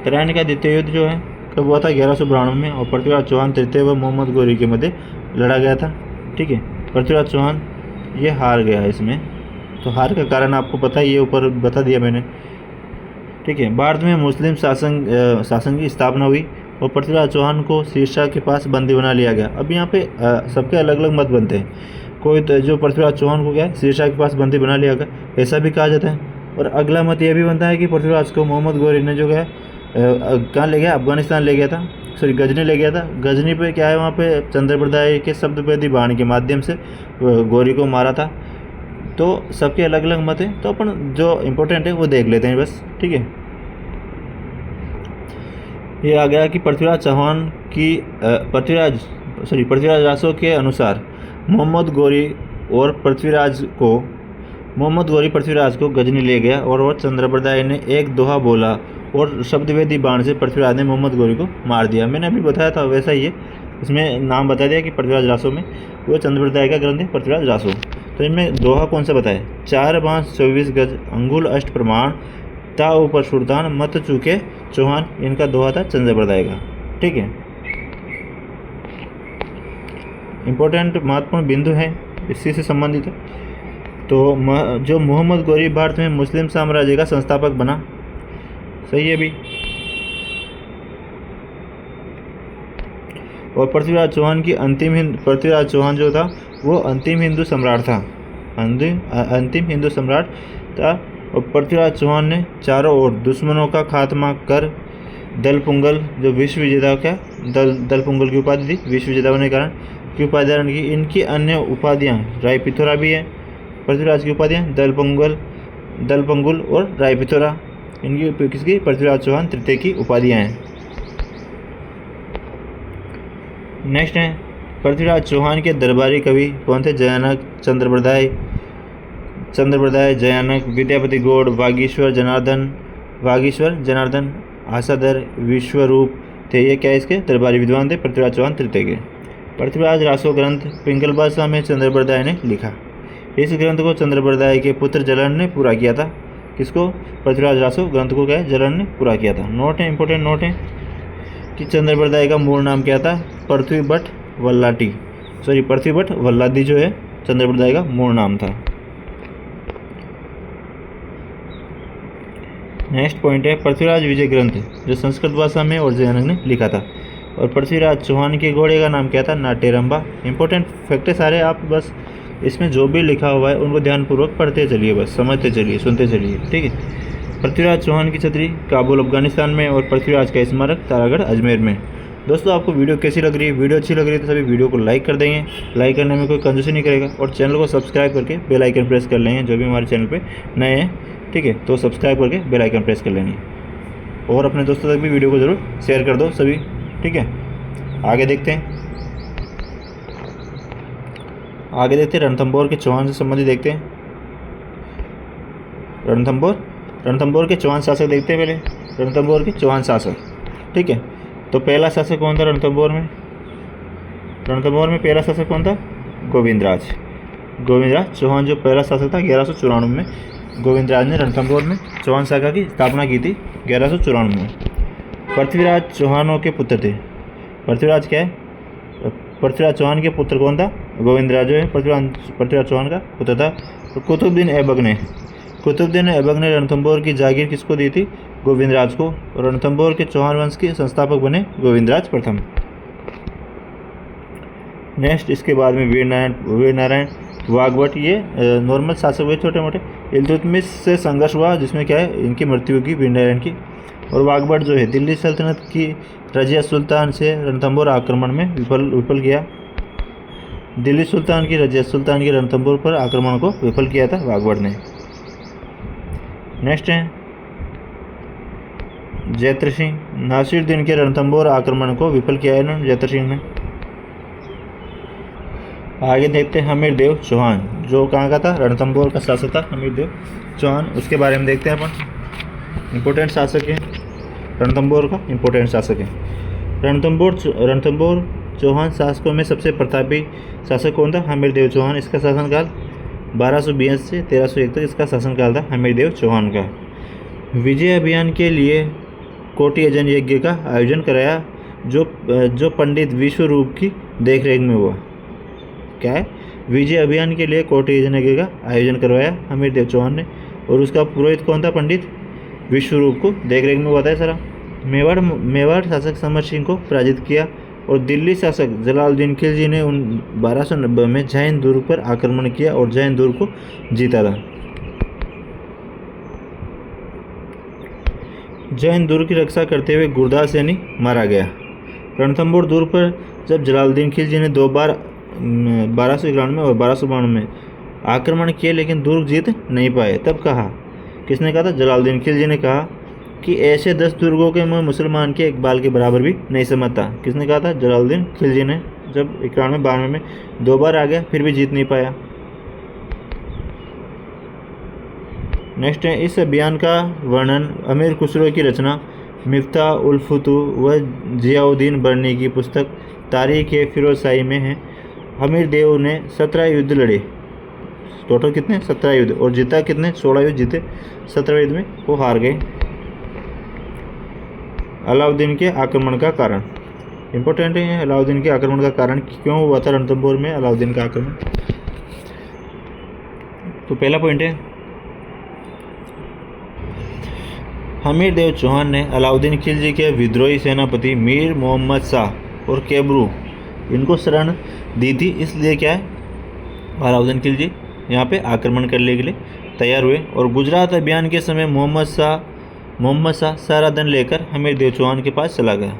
त्रायण का द्वितीय युद्ध जो है कब हुआ था? 1192 में, और पृथ्वीराज चौहान तृतीय व मोहम्मद गौरी के मध्य लड़ा गया था। ठीक है, पृथ्वीराज चौहान ये हार गया इसमें। तो हार का कारण आपको पता ही है, ऊपर बता दिया मैंने। ठीक है, भारत में मुस्लिम शासन की स्थापना हुई और पृथ्वीराज चौहान को शीर्षा के पास बंदी बना लिया गया। अब यहाँ पे सबके अलग अलग मत बनते हैं। कोई तो जो पृथ्वीराज चौहान को क्या है, शीर्षा के पास बंदी बना लिया गया, ऐसा भी कहा जाता है। और अगला मत यह भी बनता है कि पृथ्वीराज को मोहम्मद गौरी ने जो है कहाँ ले गया, अफगानिस्तान ले गया था, गजनी ले गया था। गजनी पे क्या है, वहाँ पे चंद्रप्रदाय के शब्दभेदी बाण के माध्यम से गौरी को मारा था। तो सबके अलग अलग मत हैं, तो अपन जो इम्पोर्टेंट है वो देख लेते हैं बस। ठीक है, ये आ गया कि पृथ्वीराज रासो के अनुसार मोहम्मद गौरी पृथ्वीराज को गजनी ले गया और वह चंद्रप्रदाय ने एक दोहा बोला और शब्दवेदी बाण से पृथ्वीराज ने मोहम्मद गौरी को मार दिया। मैंने अभी बताया था वैसा ही है, इसमें नाम बता दिया कि पृथ्वीराज रासो में वो चंद्रप्रदाय का ग्रंथ है पृथ्वीराज रासो। तो इनमें दोहा कौन सा बताया? 4 बांस 24 गज अंगुल अष्ट प्रमाण ता ऊपर सुल्तान मत चूके चौहान, इनका दोहा था चंद्रप्रदाय का। ठीक है, इम्पोर्टेंट महत्वपूर्ण बिंदु है इसी से संबंधित है। तो जो मोहम्मद गौरी भारत में मुस्लिम साम्राज्य का संस्थापक बना, सही है भी। और पृथ्वीराज चौहान जो था वो अंतिम हिंदू सम्राट था, अंतिम हिंदू सम्राट था। और पृथ्वीराज चौहान ने चारों ओर दुश्मनों का खात्मा कर दलपुंगल जो विश्व विजेता दलपुंगल की उपाधि थी, विश्व विजेता होने के कारण की उपाधि धारण की। इनकी अन्य उपाधियाँ रायपिथोरा भी है, पृथ्वीराज की उपाधियाँ दलपंगुल और रायपिथोरा, इनकी किसकी? पृथ्वीराज चौहान तृतीय की उपाधियाँ हैं। नेक्स्ट है पृथ्वीराज चौहान के दरबारी कवि कौन थे? जयानक, चंद्रप्रदाय, जयानक, विद्यापति गौड़, वागीश्वर जनार्दन, आसादर, विश्वरूप थे। ये क्या इसके दरबारी विद्वान थे पृथ्वीराज चौहान तृतीय के। पृथ्वीराज रासो ग्रंथ पिंगल भाषा में चंद्रप्रदाय ने लिखा। इस ग्रंथ को चंद्रप्रदाय के पुत्र जलन ने पूरा किया था। किसको? पृथ्वीराज रासो ग्रंथ को क्या है, जलन ने पूरा किया था। नोट है, इंपॉर्टेंट नोट है कि चंद्रप्रदाय का मूल नाम क्या था? पृथ्वी भट्ट वल्लादी जो है चंद्रप्रदाय का मूल नाम था। नेक्स्ट पॉइंट है पृथ्वीराज विजय ग्रंथ, जो संस्कृत भाषा में और जयानक ने लिखा था। और पृथ्वीराज चौहान के घोड़े का नाम क्या था? नाट्यरंबा। इंपॉर्टेंट फैक्ट है सारे, आप बस इसमें जो भी लिखा हुआ है उनको ध्यानपूर्वक पढ़ते चलिए, बस समझते चलिए, सुनते चलिए। ठीक है, पृथ्वीराज चौहान की छतरी काबुल अफगानिस्तान में और पृथ्वीराज का स्मारक तारागढ़ अजमेर में। दोस्तों आपको वीडियो कैसी लग रही है? वीडियो अच्छी लग रही है तो सभी वीडियो को लाइक कर देंगे, लाइक करने में कोई कंजूसी नहीं करेगा, और चैनल को सब्सक्राइब करके बेल आइकन प्रेस कर लेंगे जो भी हमारे चैनल पे नए हैं, ठीक है। तो सब्सक्राइब करके बेल आइकन प्रेस कर लेंगे और अपने दोस्तों तक भी वीडियो को ज़रूर शेयर कर दो सभी, ठीक है। आगे देखते हैं रणथंभौर के चौहान से संबंधित देखते हैं। रणथंभौर के चौहान शासक देखते हैं पहले। रणथंभौर के चौहान शासक, ठीक है। तो पहला शासक कौन था रणथंभौर में? पहला शासक कौन था? गोविंदराज चौहान जो पहला शासक था 1194 में गोविंदराज ने रणथंभौर में चौहान शाखा की स्थापना की थी 1194 में। पृथ्वीराज चौहानों के पुत्र थे। पृथ्वीराज क्या है? पृथ्वीराज चौहान के पुत्र कौन था? गोविंदराज जो है पृथ्वीराज चौहान का पुत्र था। तो कुतुबुद्दीन ऐबक ने रणथंभौर की जागीर किसको दी थी? गोविंदराज को। रणथंभौर के चौहान वंश के संस्थापक बने गोविंदराज प्रथम। नेक्स्ट इसके बाद में वीर नारायण वाघभट, ये नॉर्मल शासक हुए छोटे मोटे। इल्तुतमिश से संघर्ष हुआ जिसमें क्या है इनकी मृत्यु की, वीर नारायण की। और वाघभट जो है दिल्ली सल्तनत की रजिया सुल्तान से रणथंभौर आक्रमण में विफल किया। दिल्ली सुल्तान की रजिया सुल्तान की रणथंभौर पर आक्रमण को विफल किया था वाघभट ने। नेक्स्ट है जैत्र सिंह। नासिरुद्दीन के रणथंभौर आक्रमण को विफल किया है जैत्र सिंह ने। आगे देखते हैं हमीर देव चौहान, जो कहाँ का था? रणथंभौर का शासक था हमीर देव चौहान। उसके बारे में देखते हैं अपन। इम्पोर्टेंट शासक है रणथंभौर का, इम्पोर्टेंट शासक है। रणथंभौर चौहान शासकों में सबसे प्रतापी शासक कौन था? हमीर देव चौहान। इसका शासनकाल 1282 से 1301 तक इसका शासनकाल था हमीर देव चौहान का। विजय अभियान के लिए कोटि यजन यज्ञ का आयोजन कराया जो पंडित विश्वरूप की देखरेख में हुआ। क्या है? विजय अभियान के लिए कोटि यजन यज्ञ का आयोजन करवाया हमीर देव चौहान ने, और उसका पुरोहित कौन था? पंडित विश्वरूप को देखरेख में हुआ था सारा। मेवाड़ शासक समर सिंह को पराजित किया, और दिल्ली शासक जलालुद्दीन खिलजी ने 1290 में जैन दुर्ग पर आक्रमण किया और जैन दुर्ग को जीता था। जैन दुर्ग की रक्षा करते हुए गुरदास सैनी मारा गया। रणथंभौर दुर्ग पर जब जलालुद्दीन खिलजी ने 2 बार 1291 और 1292 में आक्रमण किए लेकिन दुर्ग जीत नहीं पाए, तब कहा, किसने कहा था? जलालुद्दीन खिलजी ने कहा कि ऐसे 10 दुर्गों के मैं मुसलमान के एक बाल के बराबर भी नहीं समझता। किसने कहा था? जलालुद्दीन खिलजी ने। जब 91-92 में 2 बार आ गया फिर भी जीत नहीं पाया। नेक्स्ट है इस अभियान का वर्णन अमीर खुसरो की रचना मिफ्ता उल फुतूह व जियाउद्दीन बर्नी की पुस्तक तारीख़-ए-फ़िरोज़शाही में है। हमीर देव ने 17 युद्ध लड़े। टोटल कितने? 17 युद्ध, और जीता कितने? 16 युद्ध जीते। 17 युद्ध में वो हार गए। अलाउद्दीन के आक्रमण का कारण इम्पोर्टेंट है। अलाउद्दीन के आक्रमण का कारण क्यों हुआ था रणथंभौर में अलाउद्दीन का आक्रमण? तो पहला पॉइंट है हमीर देव चौहान ने अलाउद्दीन खिलजी के विद्रोही सेनापति मीर मोहम्मद शाह और केबरू इनको शरण दी थी, इसलिए क्या है अलाउद्दीन खिलजी यहाँ पे आक्रमण करने के लिए तैयार हुए। और गुजरात अभियान के समय मोहम्मद शाह सारा धन लेकर हमीर देव चौहान के पास चला गया।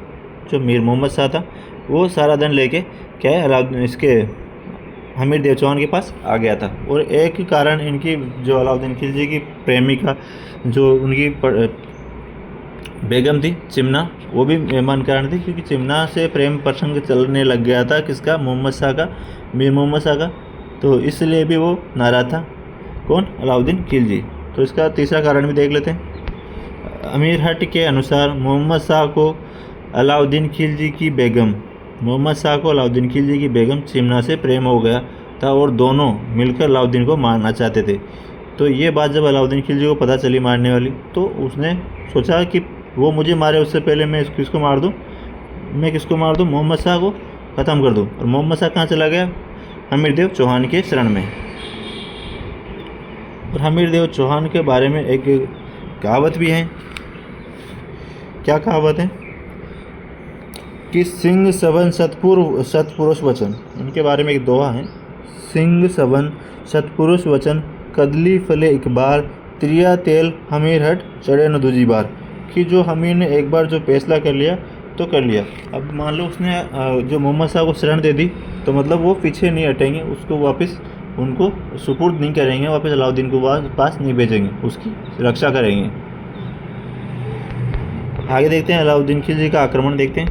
जो मीर मोहम्मद शाह था वो सारा धन लेके क्या है हमीर देव चौहान के पास आ गया था। और एक ही कारण इनकी जो अलाउद्दीन खिलजी की प्रेमिका जो उनकी बेगम थी चिमना, वो भी मेहमान कारण थी, क्योंकि चिमना से प्रेम प्रसंग चलने लग गया था किसका? मोहम्मद शाह का, मीर मोहम्मद शाह का। तो इसलिए भी वो नाराज़ था। कौन? अलाउद्दीन खिलजी। तो इसका तीसरा कारण भी देख लेते हैं। अमीर हट के अनुसार मोहम्मद शाह को अलाउद्दीन खिलजी की बेगम चिमना से प्रेम हो गया था और दोनों मिलकर अलाउद्दीन को मारना चाहते थे। तो ये बात जब अलाउद्दीन खिलजी को पता चली मारने वाली, तो उसने सोचा कि वो मुझे मारे उससे पहले मैं किसको मार दूँ? मोहम्मद शाह को ख़त्म कर दूँ। और मोहम्मद शाह कहाँ चला गया? हमीर देव चौहान के शरण में। और हमीर देव चौहान के बारे में एक कहावत भी है। क्या कहावत है? कि सिंह सवन सतपुरुष वचन। इनके बारे में एक दोहा है, सिंह सवन सतपुरुष वचन, कदली फले इकबाल, त्रिया तेल हमीर हट चढ़े न दूजी बार, कि जो हमीर ने एक बार जो फैसला कर लिया तो कर लिया। अब मान लो उसने जो मोहम्मद शाह को शरण दे दी, तो मतलब वो पीछे नहीं हटेंगे, उसको वापस उनको सुपुर्द नहीं करेंगे, वापस अलाउद्दीन को पास नहीं भेजेंगे, उसकी रक्षा करेंगे। आगे देखते हैं अलाउद्दीन खिलजी का आक्रमण देखते हैं।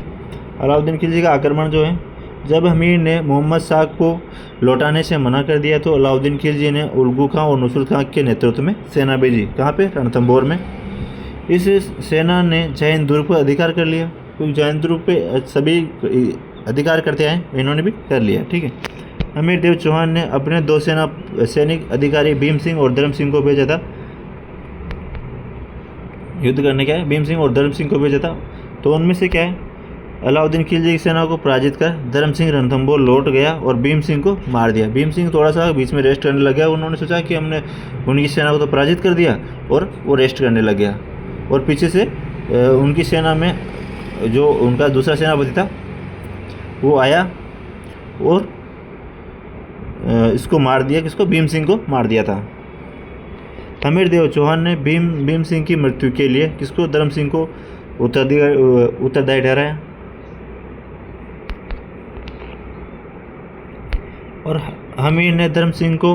अलाउद्दीन खिलजी का आक्रमण जो है, जब हमीर ने मोहम्मद शाह को लौटाने से मना कर दिया तो अलाउद्दीन खिलजी ने उल्गू खां और नुसरत खां के नेतृत्व में सेना भेजी। कहाँ पे? रणथंभौर में। इस सेना ने जैन दुर्ग पर अधिकार कर लिया, क्योंकि जैन दुर्ग पे सभी अधिकार करते आए, इन्होंने भी कर लिया। ठीक है। हमीर देव चौहान ने अपने 2 सैनिक अधिकारी भीम सिंह और धर्म सिंह को भेजा था युद्ध करने। क्या है? भीम सिंह और धर्म सिंह को भेजा था। तो उनमें से क्या है, अलाउद्दीन खिलजी की सेना को पराजित कर धर्म सिंह रणथंभौर लौट गया और भीम सिंह को मार दिया। भीम सिंह थोड़ा सा बीच में रेस्ट करने लग गया। उन्होंने सोचा कि हमने उनकी सेना को तो पराजित कर दिया, और वो रेस्ट करने लग गया। और पीछे से उनकी सेना में जो उनका दूसरा सेनापति था वो आया और इसको मार दिया। किसको? भीम सिंह को मार दिया था। हमीर देव चौहान ने भीम सिंह की मृत्यु के लिए किसको? धर्म सिंह को उत्तरदायी ठहराया। और हमीर ने धर्म सिंह को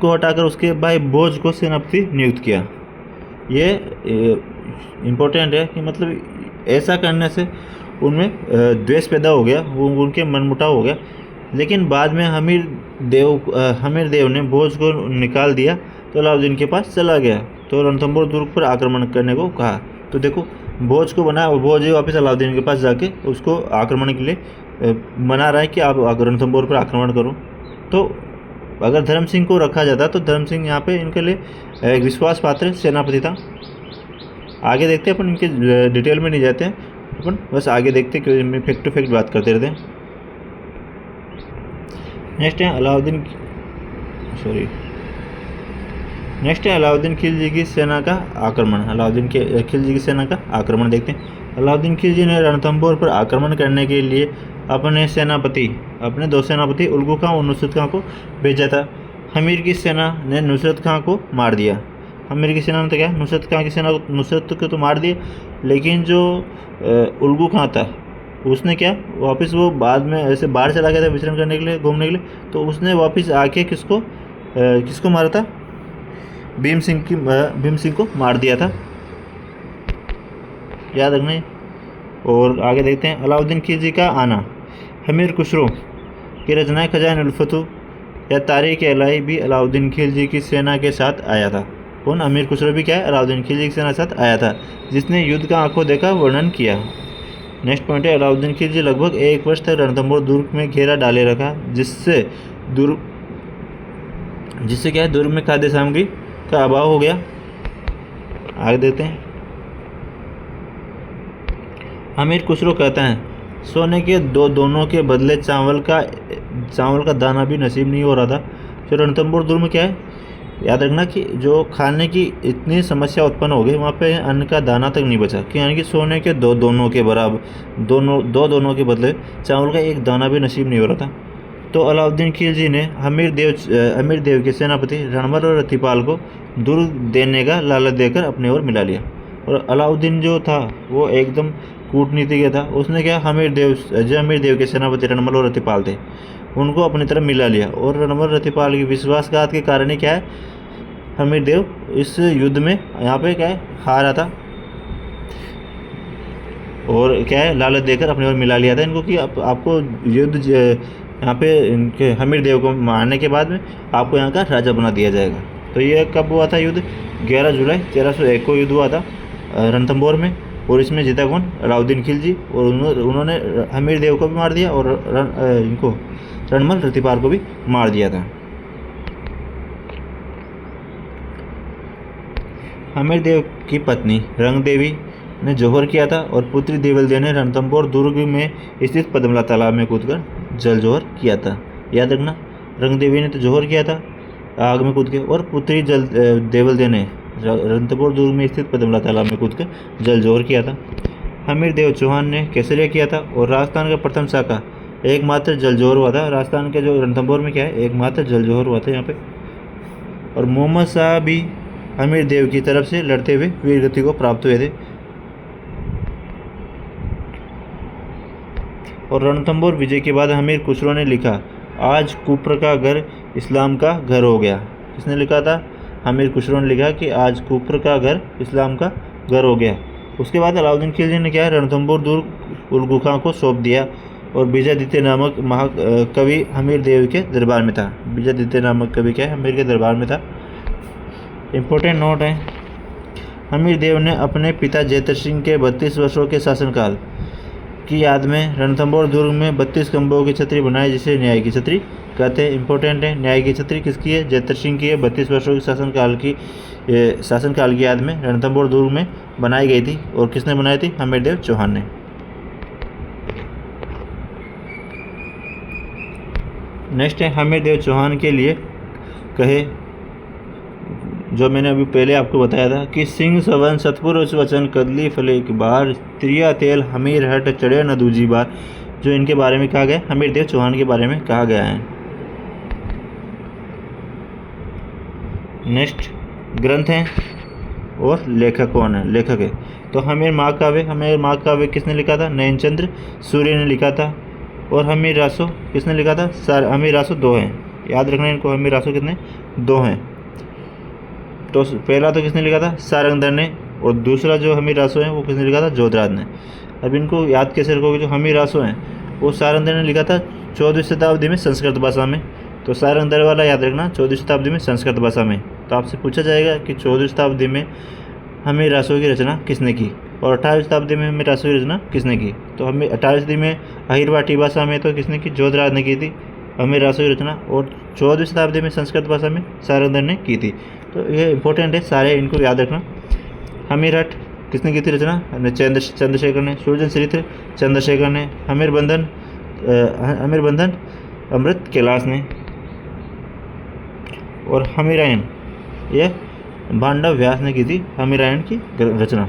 हटाकर उसके भाई भोज को सेनापति नियुक्त किया। ये इम्पोर्टेंट है कि मतलब ऐसा करने से उनमें द्वेष पैदा हो गया, वो उनके मनमुटाव हो गया। लेकिन बाद में हमीर देव ने भोज को निकाल दिया तो अलाउद्दीन के पास चला गया, तो रणथंभौर दुर्ग पर आक्रमण करने को कहा। तो देखो, भोज को बनाया और भोज वापस अलाउद्दीन के पास जाके उसको आक्रमण के लिए मना रहा है कि आप रणथंभौर पर आक्रमण करो। तो अगर धर्म सिंह को रखा जाता तो धर्म सिंह यहाँ पे इनके लिए एक विश्वास पात्र सेनापति था। आगे देखते हैं अपन, इनके डिटेल में नहीं जाते हैं अपन, बस आगे देखते हैं क्योंकि फैक्ट टू फैक्ट बात करते रहते हैं। नेक्स्ट है अलाउद्दीन खिलजी की सेना का आक्रमण। अलाउद्दीन खिलजी की सेना का आक्रमण देखते हैं। अलाउद्दीन खिलजी ने रणथंभौर पर आक्रमण करने के लिए अपने 2 सेनापति उल्गू खां और नुसरत खां को भेजा था। हमीर की सेना ने नुसरत खां को मार दिया। हमीर की सेना ने तो क्या, नुसरत खां की सेना नुसरत को तो मार दिया, लेकिन जो उल्गू खां था उसने क्या, वापस वो बाद में ऐसे बाहर चला गया था विचरण करने के लिए, घूमने के लिए। तो उसने वापस आके किसको मारा था? भीम सिंह को मार दिया था, याद रखना है। और आगे देखते हैं अलाउद्दीन खिलजी का आना। हमीर खुसरो की रचनाएं खजान उल्फतु या तारीख अलाई भी अलाउद्दीन खिलजी की सेना के साथ आया था। कौन? अमीर खुसरो भी क्या है, अलाउद्दीन खिलजी की सेना के साथ आया था, जिसने युद्ध का आंखों देखा वर्णन किया। नेक्स्ट पॉइंट है अलाउद्दीन खिलजी लगभग 1 वर्ष तक रणथंभौर दुर्ग में घेरा डाले रखा, जिससे क्या है, दुर्ग में खाद्य सामग्री का अभाव हो गया। आगे देखते हैं। अमीर खुसरो कहता है, सोने के दोनों के बदले चावल का दाना भी नसीब नहीं हो रहा था। जो रणथंभौर दुर्ग में क्या है, याद रखना कि जो खाने की इतनी समस्या उत्पन्न हो गई, वहाँ पे अन्न का दाना तक नहीं बचा, कि यानी कि सोने के दोनों के बराबर दोनों के बदले चावल का एक दाना भी नसीब नहीं हो रहा था। तो अलाउद्दीन खिलजी ने हमीर देव के सेनापति रणमल और रतिपाल को दुर्ग देने का लालच देकर अपने ओर मिला लिया। और अलाउद्दीन जो था वो एकदम कूटनीतिज्ञ था। उसने क्या, हमीर देव के सेनापति रणमल और रतिपाल थे, उनको अपनी तरफ मिला लिया। और रणमल रतिपाल की विश्वासघात के कारण ही क्या है, हमीर देव इस युद्ध में यहाँ पे क्या है, हारा था। और क्या है, लालच देकर अपने ओर मिला लिया था इनको कि आपको युद्ध यहाँ पे इनके हमीर देव को मारने के बाद में आपको यहाँ का राजा बना दिया जाएगा। तो ये कब हुआ था युद्ध? 11 जुलाई 1301 को युद्ध हुआ था रणथंभौर में। और इसमें जीता कौन? अलाउद्दीन खिलजी। और उन्होंने हमीर देव को भी मार दिया और इनको रणमल रतिपाल को भी मार दिया था। हमीर देव की पत्नी रंग देवी ने जौहर किया था और पुत्री देवल ने रणथंभौर दुर्ग में स्थित पद्मला तालाब में कूदकर जल जौहर किया था। याद रखना, रंग देवी ने तो जौहर किया था आग में कूद के, और पुत्री देवल ने रणथंभौर दुर्ग में स्थित पद्मला तालाब में कूदकर जल जौहर किया था। हमीर देव चौहान ने केसरिया किया था और राजस्थान का प्रथम शाखा एकमात्र जल जौहर हुआ था। राजस्थान के जो रणथंभौर में क्या है, एकमात्र जल जौहर हुआ था यहाँ पे। और मोहम्मद शाह भी हमीर देव की तरफ से लड़ते हुए वीर गति को प्राप्त हुए थे। और रणथंभौर विजय के बाद हमीर खुसरो ने लिखा, आज कुप्र का घर इस्लाम का घर हो गया। किसने लिखा था? हमीर खुसरो ने लिखा कि आज कुप्र का घर इस्लाम का घर हो गया। उसके बाद अलाउद्दीन खिलजी ने क्या, रणथंभौर दुर्ग उल गुखा को सौंप दिया और विजयादित्य नामक महाकवि हमीर देव के दरबार में था। विजयादित्य नामक कवि क्या है, हमीर के दरबार में था। इम्पोर्टेंट नोट है, हमीर देव ने अपने पिता जैतर सिंह के 32 वर्षों के शासनकाल की याद में रणथंभौर दुर्ग में 32 खंभों की छतरी बनाई, जिसे न्याय की छतरी कहते हैं। इंपॉर्टेंट है, न्याय की छतरी किसकी है? जैतर सिंह की है। 32 वर्षों के शासनकाल की याद में रणथंभौर दुर्ग में बनाई गई थी। और किसने बनाई थी? हमीर देव चौहान ने। नेक्स्ट है, हमीर देव चौहान के लिए कहे, जो मैंने अभी पहले आपको बताया था कि सिंह सवन सतपुरुष वचन कदली फले एक बार, त्रिया तेल हमीर हट चढ़े न दूजी बार। जो इनके बारे में कहा गया, हमीर देव चौहान के बारे में कहा गया है। नेक्स्ट ग्रंथ हैं और लेखक कौन है? लेखक है तो हमीर महाकाव्य किसने लिखा था? नयनचंद्र सूर्य ने लिखा था। और हमीर रासो किसने लिखा था? हमीर रासो 2 हैं, याद रखना इनको। हमीर रासो कितने? 2 हैं। तो पहला तो किसने लिखा था? सारंगधर ने। और दूसरा जो हमीर रासो है वो किसने लिखा था? जोधराज ने। अब इनको याद कैसे रखोगे? जो हमीर रासो हैं वो सारंगधर ने लिखा था 14वीं शताब्दी में संस्कृत भाषा में। तो सारंगधर वाला याद रखना, 14वीं शताब्दी में संस्कृत भाषा में। तो आपसे पूछा जाएगा कि 14वीं शताब्दी में हमीर रासो की रचना किसने की, और 18वीं शताब्दी में हमीर रासो की रचना किसने की? तो हमें 18वीं शताब्दी में अहिरवाटी भाषा में तो किसने की? जोधराज ने की थी हमीर रासो की रचना। और 14वीं शताब्दी में संस्कृत भाषा में सारंगधर ने की थी। तो ये इंपॉर्टेंट है, सारे इनको याद रखना। हमीरहट किसने की थी रचना? चंद्रशेखर ने। सूर्यजन चरित्र चंद्रशेखर ने। हमीर बंधन अमृत कैलाश ने। और हमीरायण ये भांडव व्यास ने की थी हमीरायण की रचना।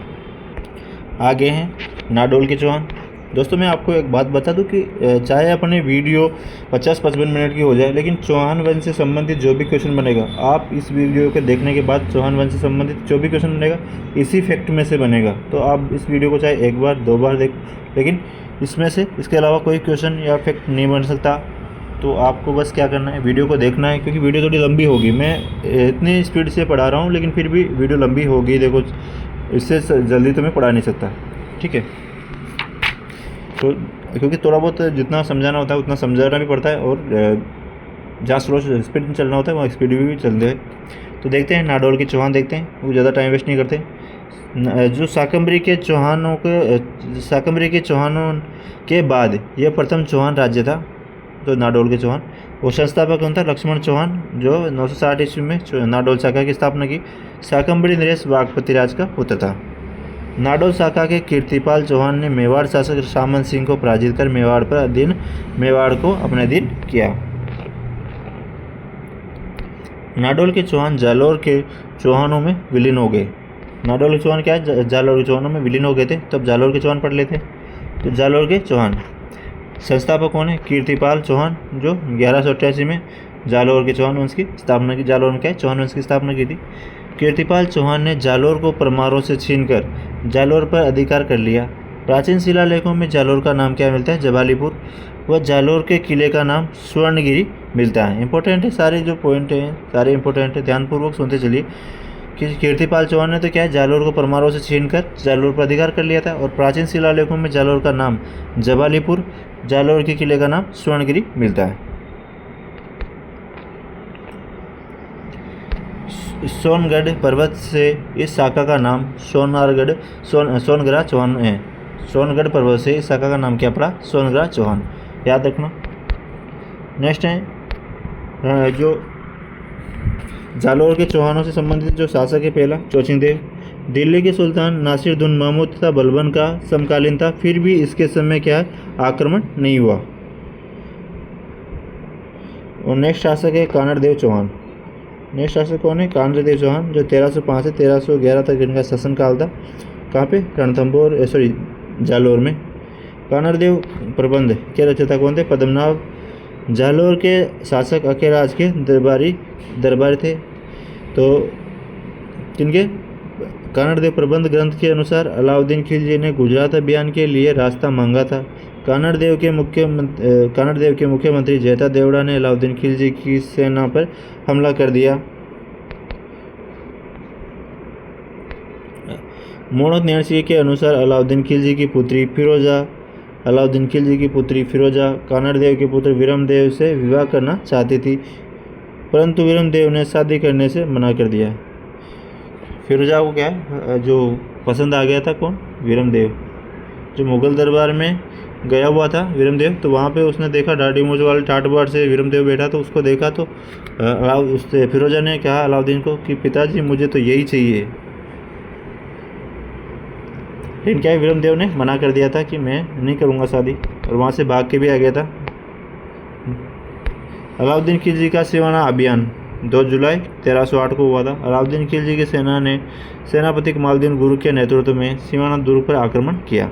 आगे हैं नाडोल के चौहान। दोस्तों मैं आपको एक बात बता दूं कि चाहे अपने वीडियो 50-55 मिनट की हो जाए, लेकिन चौहान वंश से संबंधित जो भी क्वेश्चन बनेगा, आप इस वीडियो के देखने के बाद चौहान वंश से संबंधित जो भी क्वेश्चन बनेगा इसी फैक्ट में से बनेगा। तो आप इस वीडियो को चाहे 1 बार 2 बार देख, लेकिन इसमें से इसके अलावा कोई क्वेश्चन या फैक्ट नहीं बन सकता। तो आपको बस क्या करना है, वीडियो को देखना है, क्योंकि वीडियो थोड़ी लंबी होगी। मैं इतनी स्पीड से पढ़ा रहा हूँ, लेकिन फिर भी वीडियो लंबी होगी। देखो इससे जल्दी तो मैं पढ़ा नहीं सकता, ठीक है। तो क्योंकि थोड़ा बहुत जितना समझाना होता है उतना समझाना भी पड़ता है, और जहाँ स्लो स्पीड में चलना होता है वहाँ स्पीड भी चलते हैं। तो देखते हैं नाडोल के चौहान देखते हैं, वो ज़्यादा टाइम वेस्ट नहीं करते। जो शाकंभरी के चौहानों के बाद यह प्रथम चौहान राज्य था, तो नाडोल के चौहान। और संस्थापक कौन था? लक्ष्मण चौहान, जो 960 ईस्वी में नाडोल शाखा की स्थापना की। शाकंभरी नरेश वाघपति राज का पुत्र था। नाडोल शाखा के कीर्तिपाल चौहान ने मेवाड़ शासक सामंत सिंह को पराजित कर मेवाड़ को अपने अधीन किया। नाडोल के चौहान जालोर के चौहानों में विलीन हो गए। नाडोल के चौहान क्या है? जालोर के चौहानों में विलीन हो गए थे, तब जालोर के चौहान पढ़ लेते। तो जालोर के चौहान संस्थापक कौन है? कीर्तिपाल चौहान, जो 1188 में जालोर के चौहान वंश की स्थापना की। जालोर में क्या है? चौहान वंश की स्थापना की थी। कीर्तिपाल चौहान ने जालोर को परमारों से छीनकर जालोर पर अधिकार कर लिया। प्राचीन शिलालेखों में जालोर का नाम क्या मिलता है? जबालीपुर। व जालोर के किले का नाम स्वर्णगिरी मिलता है। इंपॉर्टेंट है, सारे जो पॉइंट हैं सारे इंपॉर्टेंट है, ध्यानपूर्वक सुनते चलिए। कि कीर्तिपाल चौहान ने तो क्या है? जालोर को परमारों से छीनकर जालोर पर अधिकार कर लिया था। और प्राचीन शिलालेखों में जालोर का नाम जबालीपुर, जालोर के किले का नाम स्वर्णगिरी मिलता है। सोनगढ़ पर्वत से इस शाखा का नाम सोनगढ़ा चौहान है। सोनगढ़ पर्वत से इस शाखा का नाम क्या पड़ा? सोनगढ़ा चौहान, याद रखना। नेक्स्ट है जो जालोर के चौहानों से संबंधित जो शासक है, पहला चौचिंदेव। दिल्ली के सुल्तान नासिरुद्दीन महमूद तथा बलबन का समकालीन था, फिर भी इसके समय क्या है? आक्रमण नहीं हुआ। और नेक्स्ट शासक है कानड़देव चौहान। नेक्स्ट शासक कौन है? कानड़देव चौहान, जो 1305 से 1311 तक इनका शासनकाल था। कहाँ पे? रणथंभौर जालोर में। कानड़देव प्रबंध के रचयिता कौन थे? पद्मनाभ। जालोर के शासक अकेराज के दरबारी थे। तो किनके? कानड़देव प्रबंध ग्रंथ के अनुसार अलाउद्दीन खिलजी ने गुजरात अभियान के लिए रास्ता मांगा था। कानड़देव के मुख्यमंत्री जैता देवड़ा ने अलाउद्दीन खिलजी की सेना पर हमला कर दिया। मोहम्मद न्यासी के अनुसार अलाउद्दीन खिलजी की पुत्री फिरोजा कानड़देव के पुत्र विरमदेव से विवाह करना चाहती थी, परंतु विरमदेव ने शादी करने से मना कर दिया। फिरोजा को क्या है जो पसंद आ गया था? कौन? विरमदेव। जो मुगल दरबार में गया हुआ था विरमदेव, तो वहाँ पे उसने देखा दाढ़ी मूंछ वाले ठाट बाट से विरमदेव बैठा, तो उसको देखा तो उससे फिरोजा ने कहा अलाउद्दीन को कि पिताजी मुझे तो यही चाहिए। लेकिन क्या विरमदेव ने मना कर दिया था कि मैं नहीं करूँगा शादी, और वहाँ से भाग के भी आ गया था। अलाउद्दीन खिलजी का सिवाना अभियान 2 जुलाई 1308 को हुआ था। अलाउद्दीन खिलजी की सेना ने सेनापति कमालुद्दीन गुरु के नेतृत्व में सिवाना दुर्ग पर आक्रमण किया।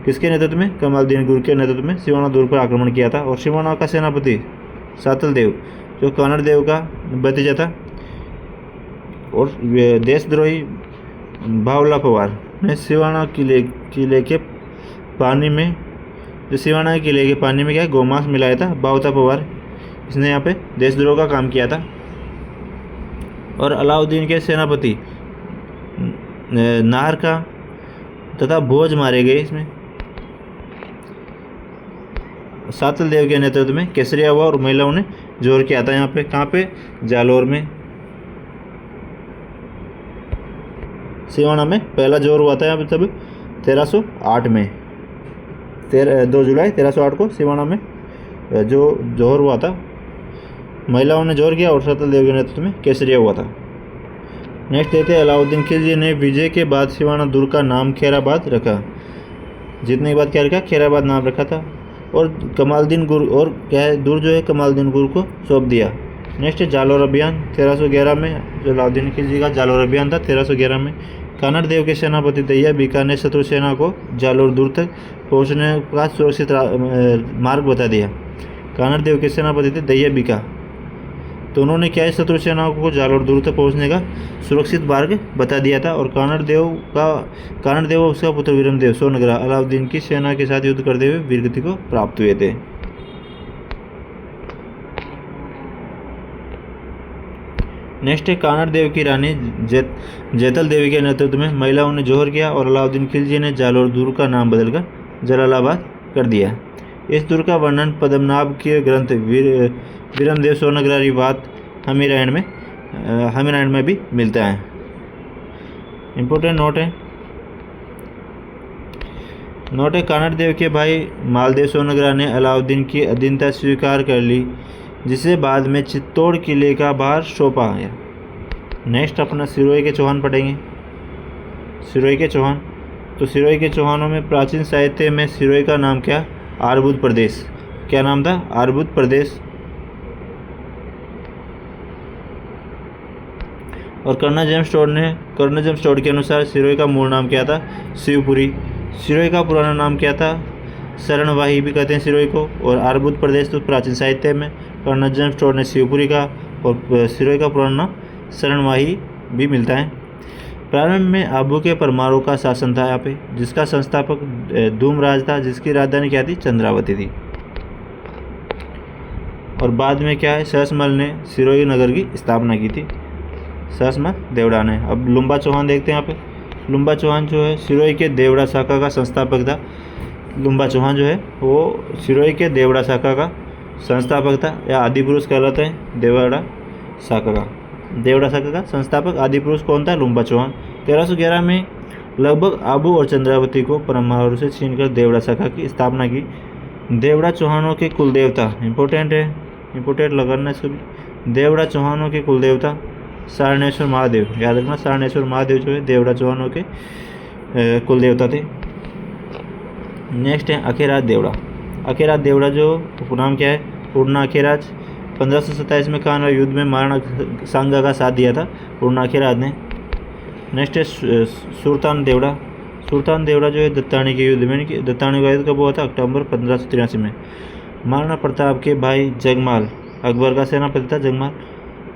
किसके नेतृत्व में? कमालुद्दीन गुरु के नेतृत्व में सिवाना दुर्ग पर आक्रमण किया था। और सिवाना का सेनापति सातल देव जो कानड़देव का भतीजा था और देशद्रोही बावला पवार ने सिवाना किले के पानी में क्या गोमांस मिलाया था। बावता पवार इसने यहाँ पे देशद्रोह का काम किया था। और अलाउद्दीन के सेनापति नाहर का तथा भोज मारे गए। इसमें सातल देव के नेतृत्व में केसरिया हुआ और महिलाओं ने जोर किया था। यहाँ पे कहाँ पे? जालोर में, सिवाना में पहला जोर हुआ था यहाँ पे तब 1308 में 2 जुलाई 1308 को सिवाना में जो जोहर हुआ था, महिलाओं ने जोर किया और सातल देव के नेतृत्व में केसरिया हुआ था। नेक्स्ट देखते हैं अलाउद्दीन खिलजी ने विजय के बाद सिवाना दुर्ग का नाम खैराबाद रखा। जीतने के बाद क्या रखा? खैराबाद नाम रखा था। और कमालुद्दीन गुरु और क्या है दुर्ग जो है कमालुद्दीन गुरु को सौंप दिया। नेक्स्ट है जालोर अभियान 1311 में, जो अलाउद्दीन खिलजी का जालोर अभियान था 1311 में। कानड़देव के सेनापति दहिया बीका ने शत्रु सेना को जालोर दूर तक पहुंचने का सुरक्षित मार्ग बता दिया। कानड़देव के सेनापति थे दहिया बीका, तो उन्होंने क्या है शत्रु सेना को जालोर दूर तक पहुंचने का सुरक्षित मार्ग बता दिया था। और कानड़देव और उसका पुत्र विरमदेव सोनगरा अलाउद्दीन की सेना के साथ युद्ध करते हुए वीरगति को प्राप्त हुए थे। नेक्स्ट है कानड़देव की रानी जैतल देवी के नेतृत्व में महिलाओं ने जोहर किया और अलाउद्दीन खिलजी ने जालोर दुर्ग का नाम बदलकर जलालाबाद कर दिया। इस दुर्ग का वर्णन पद्मनाभ के ग्रंथ विरमदेव सोनगरा बात हमीरायण में भी मिलता है। इम्पोर्टेंट नोट है कानड़देव के भाई मालदेव सोनगरा ने अलाउद्दीन की अधीनता स्वीकार कर ली, जिसे बाद में चित्तौड़ किले का भार सौंपा गया। नेक्स्ट अपना सिरोही के चौहान पढ़ेंगे। सिरोही के चौहान, तो सिरोही के चौहानों में प्राचीन साहित्य में सिरोही का नाम क्या? आरबुद प्रदेश। क्या नाम था? आरबुद प्रदेश। और कर्णजेम स्टोर के अनुसार सिरोही का मूल नाम क्या था? शिवपुरी। सिरोही का पुराना नाम क्या था? शरणवाही भी कहते हैं सिरोही को। और आरबुद प्रदेश तो प्राचीन साहित्य में कर्णजेम स्टोर ने शिवपुरी का और सिरोही का पुराना नाम शरणवाही भी मिलता है। प्रारंभ में आबू के परमारों का शासन था यहाँ पे, जिसका संस्थापक धूमराज था, जिसकी राजधानी क्या थी? चंद्रावती थी। और बाद में क्या है सहसमल ने सिरोही नगर की स्थापना की थी, सहसमल देवड़ा ने। अब लुम्बा चौहान देखते हैं यहाँ पे। लुम्बा चौहान जो है सिरोही के देवड़ा शाखा का संस्थापक था। लुम्बा चौहान जो है वो सिरोही के देवड़ा शाखा का संस्थापक था या आदि पुरुष कहलाता है। देवड़ा शाखा का संस्थापक आदि पुरुष कौन था? लुम्बा चौहान। 1311 में लगभग आबू और चंद्रावती को परमाणु से छीनकर देवड़ा शाखा की स्थापना की। देवड़ा चौहानों के कुलदेवता इंपोर्टेंट लगाना इसको भी। देवड़ा चौहानों के कुलदेवता सारणेश्वर महादेव, याद रखना सारणेश्वर महादेव जो है देवड़ा चौहानों के कुलदेवता थे। नेक्स्ट है अखेराज देवड़ा जो उपनाम क्या है? पूर्णा अखेराज। 1527 में खान और युद्ध में महाराणा सांगा का साथ दिया था पूर्णा अखेराज ने। नेक्स्ट है सुल्तान देवड़ा जो है दत्तानी के युद्ध में, दत्तानी का युद्ध कब हुआ था? अक्टूबर 1583 में। महाराणा प्रताप के भाई जगमाल अकबर का सेनापति था जगमाल।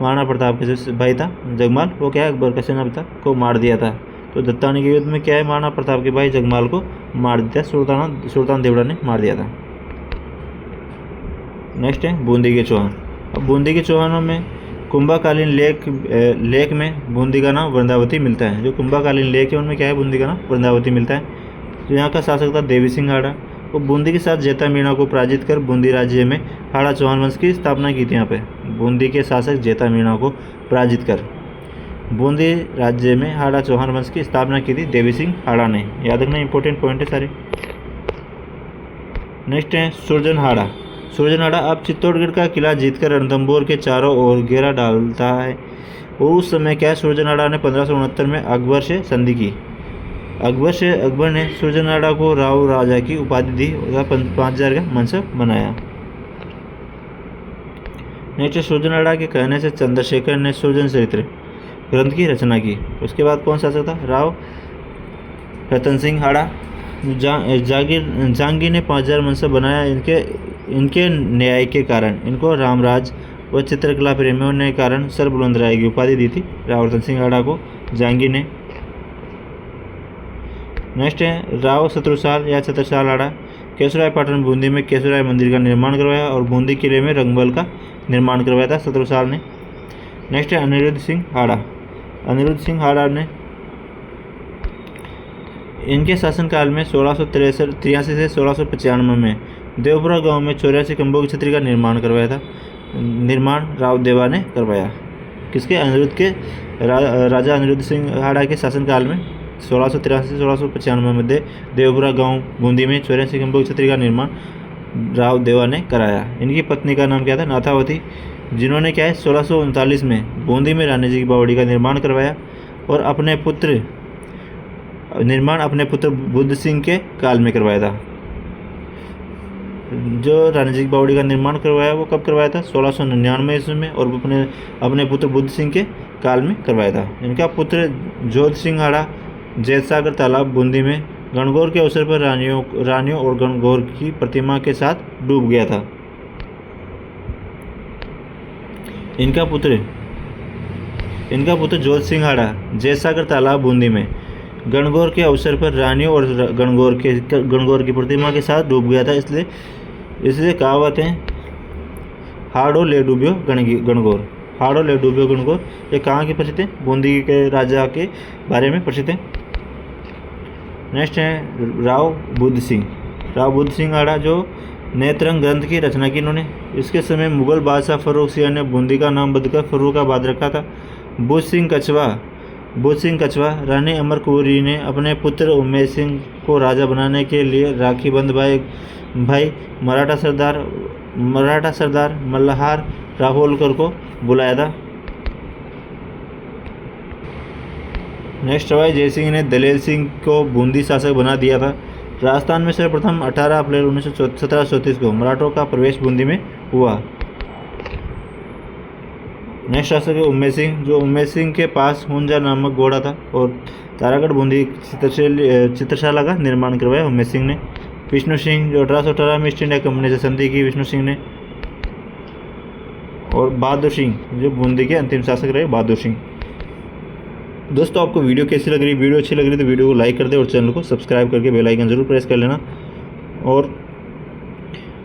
महाराणा प्रताप का जो भाई था जगमाल, वो क्या है अकबर का सेनापति को मार दिया था। तो दत्तानी के युद्ध में क्या है महाराणा प्रताप के भाई जगमाल को मार दिया, सुल्तान देवड़ा ने मार दिया था। नेक्स्ट है बूंदी के चौहान। अब बूंदी के चौहानों में कुंभाकालीन लेक में बूंदी का नाम वृंदावती मिलता है। जो कुंभाकालीन लेक है उनमें क्या है बूंदी का नाम वृंदावती मिलता है। तो यहाँ का शासक था देवी सिंह हाड़ा। वो बूंदी के साथ जेता मीणा को पराजित कर बूंदी राज्य में हाड़ा चौहान वंश की स्थापना की थी। यहाँ पे बूंदी के शासक जेता मीणा को पराजित कर बूंदी राज्य में हाड़ा चौहान वंश की स्थापना की थी देवी सिंह हाड़ा ने। याद रखना इंपॉर्टेंट पॉइंट है सारे। नेक्स्ट है सुरजन हाड़ा। सुरजन हाड़ा अब चित्तौड़गढ़ का किला जीतकर रणथंभौर के चारों ओर घेरा डालता है। उस समय क्या सुरजन हाड़ा ने 1569 में अकबर से संधि की। अकबर ने सुरजन हाड़ा को राव राजा की उपाधि दी और 5000 का मनसब बनाया। नेक्स्ट सुरजन हाड़ा के कहने से चंद्रशेखर ने सुरजन चरित्र ग्रंथ की रचना की। उसके बाद कौन शासक था? राव रतन सिंह हाड़ा। जहांगीर ने 5000 मनसब बनाया। इनके न्याय के कारण इनको रामराज व चित्रकला प्रेमी होने के कारण सरबुलंद राय की उपाधि दी थी राव रतन सिंह हाड़ा को जहांगीर ने। नेक्स्ट है राव शत्रुसाल या छत्रसाल हाड़ा। केशवराय पाटन बूंदी में केशवराय मंदिर का निर्माण करवाया और बूंदी किले में रंगमहल का निर्माण करवाया था शत्रुसाल ने। नेक्स्ट है अनिरुद्ध सिंह हाड़ा। अनिरुद्ध सिंह हाड़ा ने इनके शासनकाल में 1683 से 1695 में देवपुरा गांव में 84 खंभों की छतरी का निर्माण करवाया था। निर्माण राव देवा ने करवाया। किसके? अनिरुद्ध के राजा अनिरुद्ध सिंह हाड़ा के शासनकाल में 1683 से 1695 में देवपुरा गांव बूंदी में 84 खंभों की छतरी का निर्माण राव देवा ने कराया। इनकी पत्नी का नाम क्या था? नाथावती, जिन्होंने क्या है 1639 में बूंदी में रानी जी की बावड़ी का निर्माण करवाया और अपने पुत्र बुद्ध सिंह के काल में करवाया था। जो रानी जी की बावड़ी का निर्माण करवाया वो कब करवाया था? 1699 ईस्वी में और अपने पुत्र बुद्ध सिंह के काल में करवाया था। इनका पुत्र जोध सिंह हाड़ा जैतसागर तालाब बूंदी में गणगौर के अवसर पर रानियों और गणगौर की प्रतिमा के साथ डूब गया था। इनका पुत्र जोध सिंह हाड़ा जैतसागर तालाब बूंदी में गणगौर के अवसर पर रानियों और गणगौर की प्रतिमा के साथ डूब गया था। इसलिए कहावत है हाड़ो ले डूबियो गणगौर। हाड़ो ले डूबियो गणगौर ये कहाँ की प्रसिद्ध है? बूंदी के राजा के बारे में प्रसिद्ध है। नेक्स्ट है राव बुद्ध सिंह हाड़ा जो नेत्रंग ग्रंथ की रचना की इन्होंने। इसके समय मुगल बादशाह फर्रुख सिंह ने बूंदी का नाम बदलकर फर्रुखाबाद रखा था। बुद्ध सिंह कछवा रानी अमर कुंवरी ने अपने पुत्र उमेश सिंह को राजा बनाने के लिए राखी बंद भाई मराठा सरदार मल्हार राहोलकर को बुलाया था। नेक्स्ट भाई जयसिंह ने दलेल सिंह को बूंदी शासक बना दिया था। राजस्थान में सर्वप्रथम 18 अप्रैल 1734 को मराठों का प्रवेश बूंदी में हुआ। नेक्स्ट शासक है उमेश सिंह। जो उमेश सिंह के पास हुंजा नामक घोड़ा था और तारागढ़ बूंदी चित्रशाला का निर्माण करवाया उमेश सिंह ने। विष्णु सिंह जो 1818 में ईस्ट इंडिया कंपनी से संधि की विष्णु सिंह ने। और बहादुर सिंह जो बूंदी के अंतिम शासक रहे बहादुर सिंह। दोस्तों आपको वीडियो कैसी लग रही? वीडियो अच्छी लग रही तो वीडियो को लाइक कर दे और चैनल को सब्सक्राइब करके बेल आइकन जरूर प्रेस कर लेना। और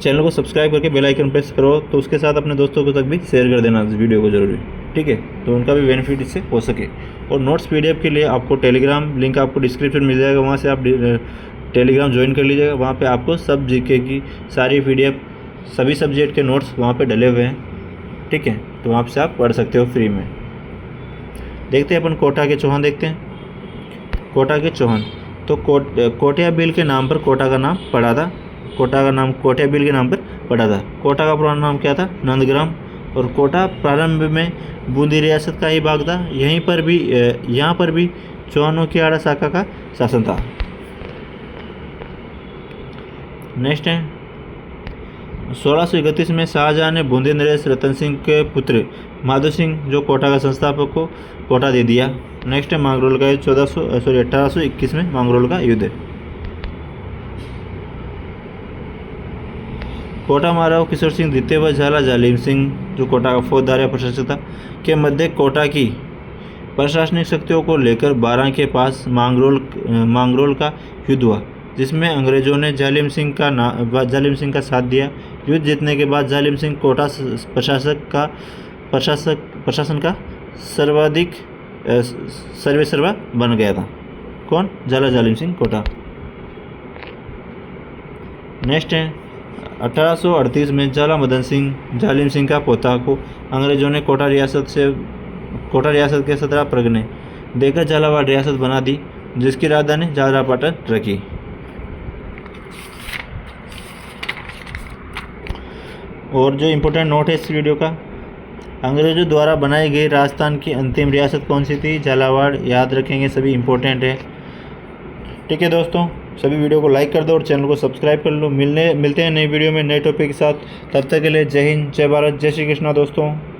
चैनल को सब्सक्राइब करके बेल आइकन प्रेस करो तो उसके साथ अपने दोस्तों को तक भी शेयर कर देना इस वीडियो को जरूरी, ठीक है, तो उनका भी बेनिफिट इससे हो सके। और नोट्स PDF के लिए आपको टेलीग्राम लिंक आपको डिस्क्रिप्शन मिल जाएगा, वहाँ से आप टेलीग्राम ज्वाइन कर लीजिएगा। वहाँ पे आपको सब GK की सारी PDF सभी सब्जेक्ट के नोट्स वहाँ पे डले हुए हैं, ठीक है, तो वहाँ से आप पढ़ सकते हो फ्री में। देखते हैं अपन कोटा के चौहान देखते हैं। कोटा के चौहान तो कोटिया बिल के नाम पर कोटा का नाम पड़ा था। कोटा का नाम कोटिया बिल के नाम पर पड़ा था। कोटा का पुराना नाम क्या था? नंदग्राम। और कोटा प्रारंभ में बूंदी रियासत का ही भाग था। यहाँ पर भी चौहानों की आड़ा शाखा का शासन था। नेक्स्ट है 1631 में शाहजहां ने बूंदी नरेश रतन सिंह के पुत्र माधो सिंह जो कोटा का संस्थापक को कोटा दे दिया। नेक्स्ट है मांगरोल का युद्ध 1821 में मांगरोल का युद्ध। कोटा महाराव किशोर सिंह द्वितीय व झाला जालिम सिंह जो कोटा का फौजदार या प्रशासक था, के मध्य कोटा की प्रशासनिक शक्तियों को लेकर बारां के पास मांगरोल का युद्ध हुआ, जिसमें अंग्रेजों ने जालिम सिंह का साथ दिया। युद्ध जीतने के बाद जालिम सिंह कोटा प्रशासन का सर्वेसर्वा बन गया था। कौन? जालिम सिंह कोटा। नेक्स्ट है 1838 में जालिम सिंह का पोता को अंग्रेजों ने कोटा रियासत के 17 परगने देकर झालावाड़ रियासत बना दी, जिसकी राजधानी झालरापाटन रखी। और जो इम्पोर्टेंट नोट है इस वीडियो का, अंग्रेजों द्वारा बनाई गई राजस्थान की अंतिम रियासत कौन सी थी? झालावाड़। याद रखेंगे, सभी इम्पोर्टेंट है। ठीक है दोस्तों, सभी वीडियो को लाइक कर दो और चैनल को सब्सक्राइब कर लो। मिलते हैं नई वीडियो में नए टॉपिक के साथ। तब तक के लिए जय हिंद, जय भारत, जय श्री कृष्णा दोस्तों।